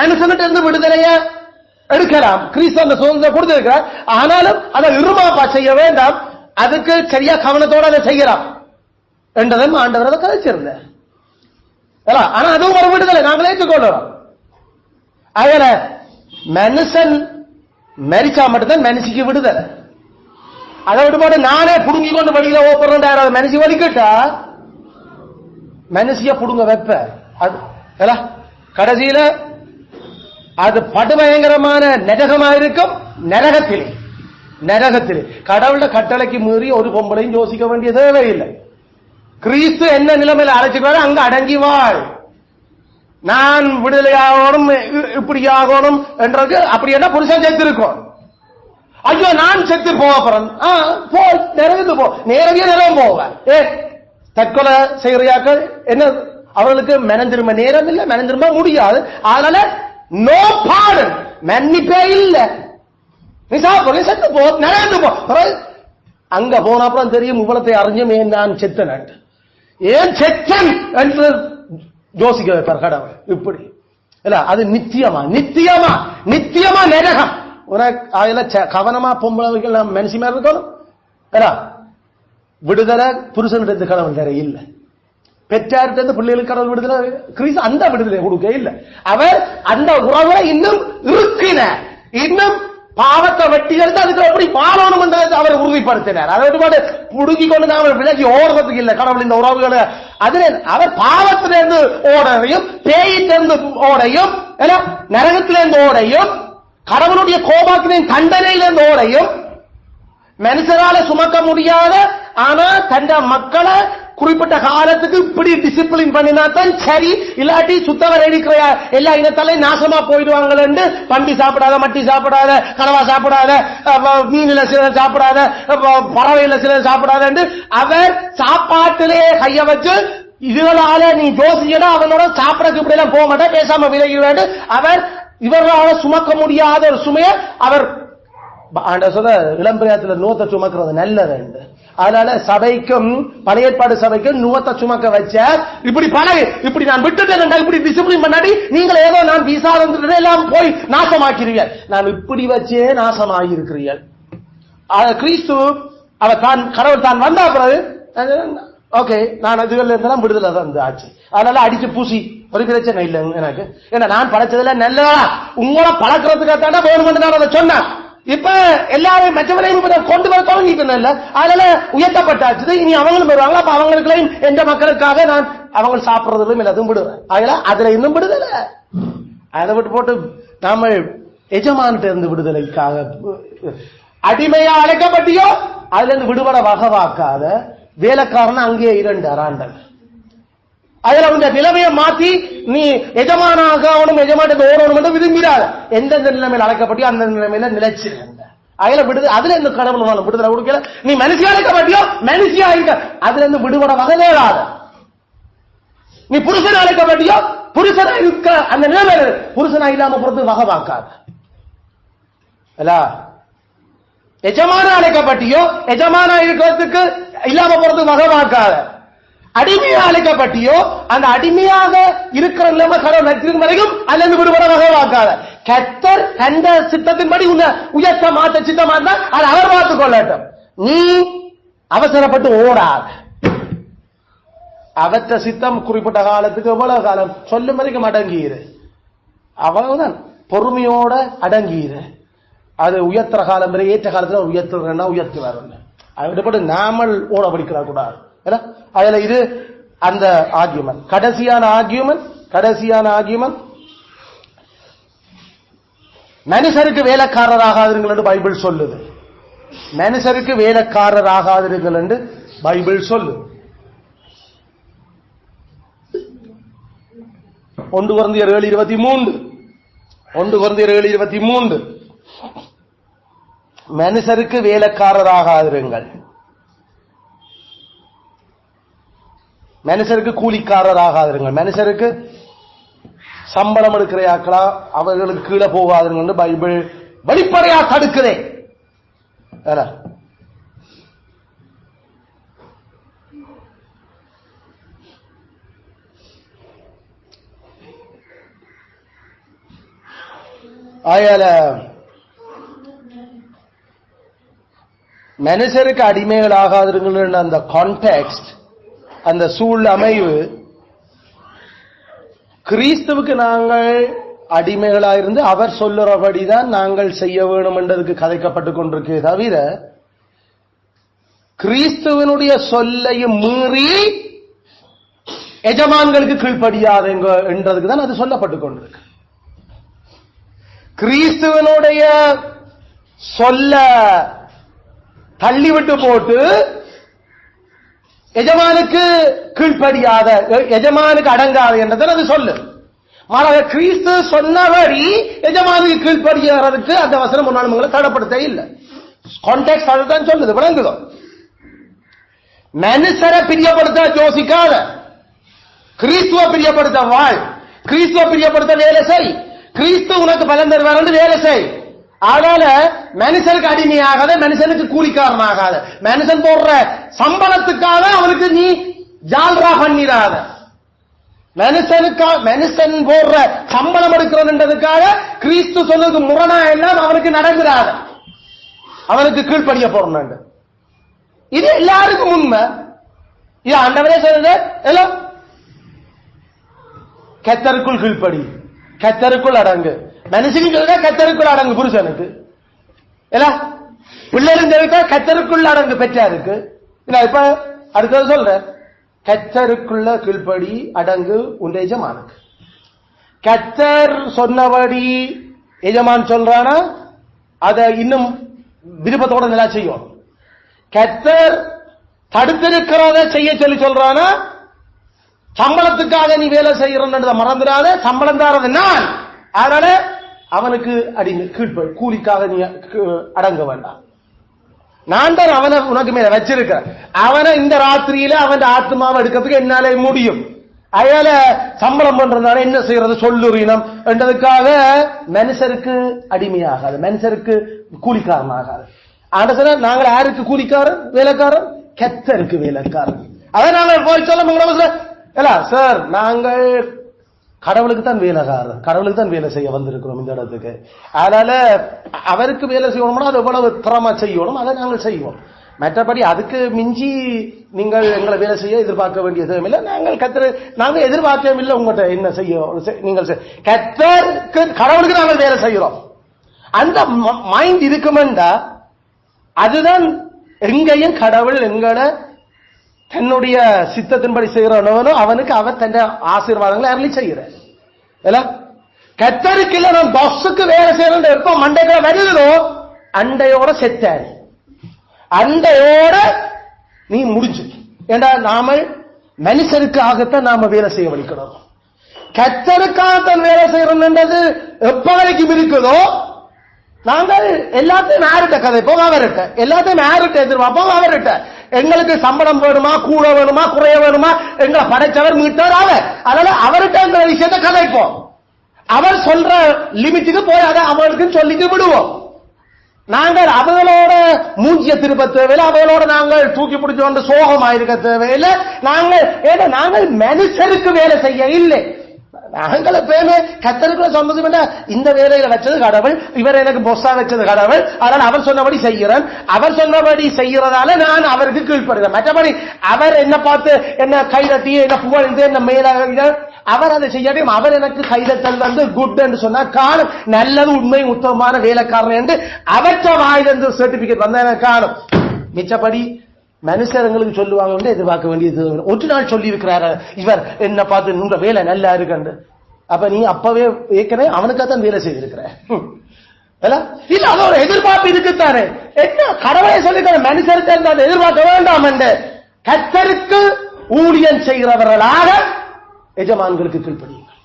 மனுஷன்கிட்ட இருந்து விடுதலைய எடுக்கலாம். கிறிஸ்து அந்த சுதந்திரம் கொடுத்திருக்கிறார். ஆனாலும் அதை இருமாப்பா செய்ய வேண்டாம், அதுக்கு சரியா கவனத்தோட அதை செய்யலாம் என்றதும் ஆண்டவர் அதை கதைச்சிருந்த. ஆனா அதுவும் ஒரு விடுதலை நாங்களே ஏற்றுக்கொள்றோம். அதனால மனுஷன் மரிச்சா மட்டும்தான் மனுஷிக்கு விடுதலை. அதை விட்டு போட்டு நானே புடுங்கி கொண்டு வழியில ஓப்பறேன் மனுஷி வலிக்கிட்டா மனுஷிய புடுங்க வைப்ப. அது கடைசியில அது படுபயங்கரமான நரகமா இருக்கும். நரகத்திலே கடவுள கட்டளைக்கு மீறி ஒரு பொம்பளையும் யோசிக்க வேண்டிய தேவையில்லை. கிறிஸ்து என்ன நிலைமையில அழைச்சிக்கிறாரு அங்க அடங்கி வாழ். நான் விடுதலையாகணும் இப்படி ஆகணும் என்றது அப்படி என்ன புருஷன் செத்து இருக்கும். ஐயோ நான் செத்து போறேன் போ நிறைந்து போ நேரடியா நிலம் போவேன். தற்கொலை செய்யறியாக்கள் என்ன அவர்களுக்கு மனந்திரும்ப நேரம் இல்லை, மனந்திரும்ப முடியாது. அதனால நோ பாடன் மன்னிப்பே இல்லை. நீ சாப்பிட செத்து போ நிறைந்து போ. அங்க போன அப்புறம் தெரியும் இவ்வளத்தை அறிஞ்சும் ஏன் நான் செத்தன் ஏன் செத்தன் என்று யோசிக்க வைப்பார் கடவுள். இப்படி இல்ல அது நித்தியமா நித்தியமா நித்தியமா நரகம். உனக்கு அதுல கவனமா பொம்பளைகள் நாம் மனுஷி மாதிரி இருக்கணும். விடுதலை புருஷனிடத்து கடவுள் தர இல்லை, பெற்றார்கிட்ட பிள்ளைகளுக்கு கடவுள் விடுதலை கிறிஸ்து அந்த விடுதலை கொடுக்க இல்லை. அவர் அந்த உறவை இன்னும் இருக்கின இன்னும் பாவத்தை வெட்டி எடுத்து அதுக்கு எப்படி வாழணும் என்றதை அவர் உறுதிப்படுத்தினார். அதை விட்டு புடுங்கி கொண்டு நாம் விலகி ஓடுறதுக்கு இல்லை. கடவுள் இந்த உறவுகளை அதில் அவர் பாவத்திலிருந்து ஓடையும் பேயிலிருந்து ஓடையும் நரகத்திலிருந்து ஓடையும் கடவுளுடைய கோபாக்கின் தண்டனையிலிருந்து ஓடையும் மனுஷரால சுமக்க முடியாத ஆனா தந்த மக்களை குறிப்பிட்ட காலத்துக்கு இப்படி டிசிப்ளின் பண்ணினாத்தான் சரி, இல்லாட்டி சுத்தவரை இருக்கிற எல்லா இனத்தாலையும் நாசமா போயிடுவாங்க. பண்டி சாப்பிடாத, மட்டி சாப்பிடாத, கனவா சாப்பிடாத, மீனில சிலர் சாப்பிடாத, பறவையில சிலர் சாப்பிடாத அவர் சாப்பாட்டிலே கைய வச்சு இதுகளால நீ ஜோசியடா அவனோட சாப்பிடக்கு இப்படி எல்லாம் போக மாட்டேன் பேசாம விலகி வேண்டும். அவர் இவர்களால் சுமக்க முடியாத ஒரு சுமையை அவர் சொல்ல இளம்பிரயத்தில் நூத்த சுமக்கிறது நல்லது. அதனால சபைக்கும் பழைய ஏற்பாடு சபைக்கும் நுவத்தை சுமக்க வச்ச இப்படி பழகு இப்படி நான் விட்டுட்டேன் இப்படி டிசிப்ளின் பண்ணாடி நீங்கள் ஏதோ நான் வீசா எல்லாம் போய் நாசமாக்கிறீர்கள். நான் இப்படி வச்சே நாசமாகி இருக்கிறீர்கள். கிறிஸ்து அவர் தான் கடவுள் தான் வந்தா பிறகு ஓகே நான் இதுல இருந்தாலும் விடுதலை தான் ஆச்சு. அதனால அடிச்சு பூசி ஒரு பிரச்சனை இல்லை எனக்கு. ஏன்னா நான் படைச்சதுல நல்லதா உங்களை பழக்கிறதுக்காக வேணுமென்று நான் அதை சொன்னேன். இப்ப எல்லாரும் மற்றவரையும் கொண்டு வர தொடங்கிட்டு இல்ல, அதனால உயர்த்தப்பட்டாச்சு. இனி அவங்களும் வருவாங்க. அப்ப அவங்களுக்கெல்லாம் எந்த மக்களுக்காக நான் அவங்க சாப்பிடுறதும் எல்லாத்தையும் விடுவேன். அதனால அதுல இன்னும் விடுதலை அதை விட்டு போட்டு நாம எஜமான்கிட்ட இருந்து விடுதலைக்காக அடிமையா அழைக்கப்பட்டியோ அதுல இருந்து விடுபட வகவாக்காத வேலைக்காரன் அங்கே 2 அராண்டல். அதுல உங்க நிலைமையை மாத்தி நீ எஜமானாக அவனும் எஜமானுக்கு ஓடணும் விரும்பிடாத. எந்தெந்த நிலைமையில் அழைக்கப்பட்டியோ அந்த நிலைமையில நிலைச்சிருந்த அதுல விடுதலை. அதுல இருந்து கடவுள் விடுதலை கொடுக்கல. நீ மனுஷியா அழைக்கப்பட்டியோ மனுஷியா இருக்க அதுல இருந்து விடுபட வகையிலாத. நீ புருஷன் அழைக்கப்பட்டியோ புருஷனா இருக்க அந்த நிலைமையில புருஷனா இல்லாம பொறுத்து வகவாக்காத. எஜமான அழைக்கப்பட்டியோ எஜமானா இருக்கிறதுக்கு இல்லாம பொறுத்து வகவாக்காத. அடிமையா அழைக்கப்பட்டியோ அந்த அடிமையாக இருக்கிற நிலைமை கடவுள் நடிச்சிருக்கும் வரைக்கும் அதுல இருந்து விடுபட வகைவாக்காத. கர்த்தர் கண்ட சித்தத்தின்படி உன்னை உயர்த்த மாற்ற சித்தமா இருந்தா அதை அவர் பார்த்துக் கொள்ளட்டும். நீ அவசரப்பட்டு ஓடாத. அவற்ற சித்தம் குறிப்பிட்ட காலத்துக்கு எவ்வளவு காலம் சொல்லும் வரைக்கும் அடங்கியிரு. அவ்வளவுதான், பொறுமையோட அடங்கியிரு. அது உயர்த்துற காலம் வரை ஏற்ற காலத்துல உயர்த்துறா உயர்த்து வரல. அதை விடப்பட்டு நாமல் ஓட படிக்கிற கூடாது. அதுல இது அந்த ஆர்கியூமெண்ட் கடைசியான ஆர்கியூமெண்ட் மனுஷருக்கு வேலைக்காரராகாதீர்கள் என்று பைபிள் சொல்லுது. மனுஷருக்கு வேலைக்காரராகாதீர்கள் என்று பைபிள் சொல்லுது. 1 கொரிந்தியர் 7:23 மனுஷருக்கு வேலைக்காரராகாதீர்கள், மனுஷருக்கு கூலிக்காரராகாதீர்கள், மனுஷருக்கு சம்பளம் எடுக்கிறையாக்களா அவர்களுக்கு கீழே போகாதுங்க பைபிள் வெளிப்படையா தடுக்குதே. ஆயால மனுஷருக்கு அடிமைகள் ஆகாதுங்கள் அந்த கான்டெக்ஸ்ட் அந்த சூழ் அமைவு கிறிஸ்துவுக்கு நாங்கள் அடிமைகளாயிருந்து அவர் சொல்லுறபடிதான் நாங்கள் செய்ய வேண்டும் என்றதுக்கு கதைக்கப்பட்டுக் கொண்டிருக்கே தவிர கிறிஸ்துவனுடைய சொல்லையும் மீறி எஜமான்களுக்கு கீழ்ப்படியாத என்றதுக்கு தான் அது சொல்லப்பட்டுக் கொண்டிருக்கு. கிறிஸ்துவனுடைய சொல்ல தள்ளிவிட்டு போட்டு எஜமானுக்கு கீழ்ப்படியாத, எஜமானுக்கு அடங்காத என்றதை அது சொல்லு. மாறாக கிறிஸ்து சொன்னபடி எஜமானுக்கு கீழ்ப்படியாததுக்கு அந்த வசனம் முன்னாள் உங்களை தடப்படுத்த இல்லை. கான்டெக்ஸ்ட் அதுதான் சொல்லுது, விளங்குதோ? மனுஷரை பிரியப்படுத்த யோசிக்காத, கிறிஸ்துவ பிரியப்படுத்த வாழ், கிறிஸ்துவ பிரியப்படுத்த வேலை செய், கிறிஸ்து உனக்கு பலன் தருவார் வேலை செய். அதனால மனுஷனுக்கு அடிமையாகாத, மனுஷனுக்கு கூலிக்காரனாகாத, மனுஷன் போடுற சம்பளத்துக்காக அவனுக்கு நீ ஜால்ரா பண்ணிடாத, மனுஷன் போடுற சம்பளம் எடுக்கிறதுக்காக கிறிஸ்து சொன்னதுக்கு முரணா எல்லாம் அவனுக்கு நடந்துடாத, அவனுக்கு கீழ்ப்படிய போறணும். இது எல்லாருக்கும் உண்மை. இது ஆண்டவரே சொல்றது எல்லாம். கர்த்தருக்குள் கீழ்ப்படி, கர்த்தருக்குள் அடங்கு. மனுஷனுக்கு சொல்ற கர்த்தருக்குள் அடங்கு, புருஷனுக்கு இல்ல, பிள்ளைகளுக்கு கர்த்தருக்குள் அடங்கு பெற்றாருக்கு. இல்ல இப்ப அடுத்தது சொல்ற, கர்த்தருக்குள்ள கீழ்ப்படி அடங்கு உன் எஜமானுக்கு. கர்த்தர் சொன்னபடி எஜமான் சொல்றானா அதை இன்னும் விருப்பத்தோட நல்லா செய்யும். கர்த்தர் தடுத்திருக்கிறத செய்ய சொல்லி சொல்றானா, சம்பளத்துக்காக நீ வேலை செய்யறத மறந்துடாத, சம்பளம் தாரது நான், அதனால அவனுக்கு அடிமை கீழ்ப்படி, கூலிக்காக நீ அடங்க வேண்டாம். நான் தான் அவனை உனக்கு மேல வச்சிருக்கிறேன். அவனை இந்த ராத்திரியில அவன் ஆத்மாவை எடுக்கிறதுக்கு என்னால முடியும். அயால சம்பளம் பண்றதுனால என்ன செய்யறது சொல்லுறீனம் என்றதுக்காக மனுஷருக்கு அடிமையாகாது, மனுஷருக்கு கூலிக்காரனாகாது. ஆனா நாங்கள் யாருக்கு கூலிக்காரன் வேலைக்காரன்? கர்த்தருக்கு வேலைக்காரன். அதை நாங்கள் போய் சொல்ல சார், நாங்கள் கடவுளுக்கு தான் வேலைக்காரர், கடவுளுக்கு தான் வேலை செய்ய வந்திருக்கிறோம் இந்த இடத்துக்கு. அதனால அவருக்கு வேலை செய்யணும்னா அது எவ்வளவு திறமா செய்யணும் அதை நாங்கள் செய்வோம். மற்றபடி அதுக்கு மிஞ்சி நீங்கள் எங்களை வேலை செய்ய எதிர்பார்க்க வேண்டியதும் இல்லை. நாங்கள் எதிர்பார்க்கவும் இல்லை உங்கள்கிட்ட என்ன செய்ய. நீங்கள் கர்த்தருக்கு கடவுளுக்கு நாங்கள் வேலை செய்கிறோம். அந்த மைண்ட் இருக்குமெண்டா அதுதான் எங்கேயும் கடவுள் எங்களை தன்னுடைய சித்தத்தின்படி செய்யறவனோ அவனுக்கு அவர் தன் ஆசீர்வாதங்களை அருளி செய்கிறார். கர்த்தருக்கு இல்ல, நான் பஸ்ஸுக்கு வேலை செய்யணும் எப்ப மண்டைகளை வருகிறோ அண்டையோட செத்தாரு, அண்டையோட நீ முடிஞ்சு. ஏண்டா நாம மனுஷருக்காகத்தான் நாம வேலை செய்ய வலிக்கணும். கர்த்தருக்காகத்தான் வேலை செய்யறோம்ன்றது எப்ப வரைக்கும் இருக்குதோ நாங்கள் எல்லாத்தையும் யார்கிட்ட கதைப்போம், அவர்கிட்ட எல்லாத்தையும் யார்கிட்ட எதிர்பார்ப்போம், அவர்கிட்ட. எங்களுக்கு சம்பளம் வேணுமா, கூட வேணுமா, குறைய வேணுமா, எங்களை படைச்சவர் மீட்டவர் அவர். அதனால அவர்கிட்ட எங்களை விஷயத்தை கதைப்போம். அவர் சொல்ற லிமிட்டுக்கு போய் அதை அவர்களுக்கு சொல்லிட்டு விடுவோம். நாங்கள் அவங்களோட மூஞ்சிய திருப்ப தேவையில்லை, அவங்களோட நாங்கள் தூக்கி பிடிச்சு கொண்டு சோகமாயிருக்க தேவையில்லை. நாங்கள் மனுஷருக்கு வேலை செய்ய இல்லை. நாங்கள் எப்பயுமே கர்த்தருக்குள்ள சொன்னது இந்த வேலையில வச்சது கடவுள், இவர் எனக்கு பொஸ்ஸா வச்சது கடவுள், அதனால அவர் சொன்னபடி செய்கிறேன். அவர் சொன்னபடி செய்யறதால நான் அவருக்கு கீழ்ப்படுகிறேன். மற்றபடி அவர் என்ன பார்த்து என்ன கைதட்டி என்ன புகழ்ந்து என்ன மேல அவர் அதை செய்யட்டும். அவர் எனக்கு கைதட்டல் வந்து குட் என்று சொன்னா காணும், நல்லது உண்மை உத்தமமான வேலைக்காரன் என்று அவற்ற வாயிலிருந்து சர்டிபிகேட் வந்தா எனக்கு காணும். மிச்சப்படி மனுஷங்களுக்கு சொல்லுவாங்க எதிர்பார்க்க வேண்டியது. ஒரு நாள் சொல்லி இருக்கிறாரு இவர் என்ன பார்த்து உங்க வேலை நல்லா இருக்கு. அப்ப நீ அப்பவே ஏற்கனவே அவனுக்காகத்தான் வேலை செய்திருக்கிற இல்ல, அது ஒரு எதிர்பார்ப்பு இருக்குத்தானே. என்ன கடவுளை சொல்லிக்கிற மனுஷருக்கு அதை எதிர்பார்க்க வேண்டாம் என்று கர்த்தருக்கு ஊழியம் செய்கிறவர்களாக எஜமான்களுக்கு கீழ்ப்படியுங்கள்.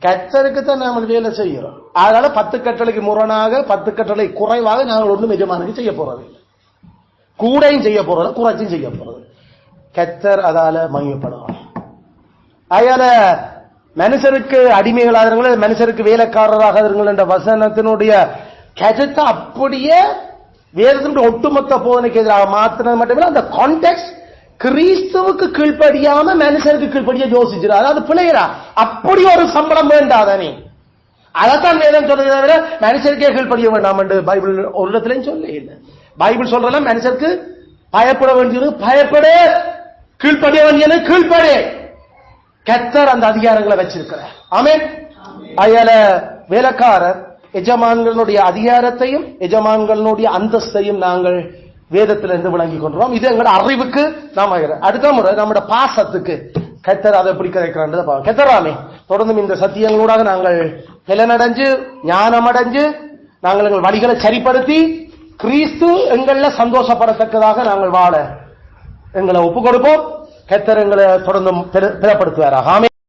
கர்த்தருக்கு தான் நாங்கள் வேலை செய்கிறோம். அதனால 10 கட்டளைக்கு முரணாக 10 கட்டளை குறைவாக நாங்கள் ஒன்றும் எஜமானுக்கு செய்ய போறதில்லை, கூடையும் செய்ய போறது, குறைச்சும் செய்ய போறது. கர்த்தர் அதால மகிமைப்படும். அதனால மனுஷருக்கு அடிமைகளாக, மனுஷருக்கு வேலைக்காரராக இருங்கள் என்ற வசனத்தினுடைய கருத்தை அப்படியே வேதத்தினுடைய ஒட்டுமொத்த போதனைக்கு எதிராக மாத்தினது மட்டுமில்லை, அந்த கான்டெக்ஸ்ட் கிறிஸ்துவுக்கு கீழ்ப்படியாம மனுஷருக்கு கீழ்ப்படிய யோசிச்சிரு. அதாவது பிள்ளைகளா அப்படி ஒரு சம்பளம் வேண்டாதானே, அதைத்தான் வேதம் சொல்றதை விட மனுஷருக்கே கீழ்ப்படிய வேண்டாம் என்று பைபிள் ஒரு இடத்துலையும் சொல்ல இல்லை. பைபிள் சொல்றல மனுஷருக்கு பயப்பட வேண்டியது பயப்படு, கீழ்ப்படிய வேண்டியது கீழ்ப்படு. கர்த்தர் அந்த அதிகாரங்களை வச்சிருக்கிறார். ஆமென். அயல வேலைக்காரர் எஜமான்களுடைய அதிகாரத்தையும் எஜமான்களுடைய அந்தஸ்தையும் நாங்கள் வேதத்திலிருந்து விளங்கி கொண்டோம். இது எங்களோட அறிவுக்கு நாம் அடுத்த முறை நம்முடைய பாசத்துக்கு கர்த்தர் அதை எப்படி கிடைக்கிறான்றது பார்ப்போம். கர்த்தராமே தொடர்ந்து இந்த சத்தியங்களூடாக நாங்கள் பலனடைஞ்சு ஞானம் அடைஞ்சு நாங்கள் எங்கள் வழிகளை சரிப்படுத்தி கிறிஸ்து எங்கள சந்தோஷப்படத்தக்கதாக நாங்கள் வாழ எங்களை ஒப்புக் கொடுப்போம். கர்த்தர் எங்களை தொடர்ந்து பலப்படுத்துவாராக. ஆமென்.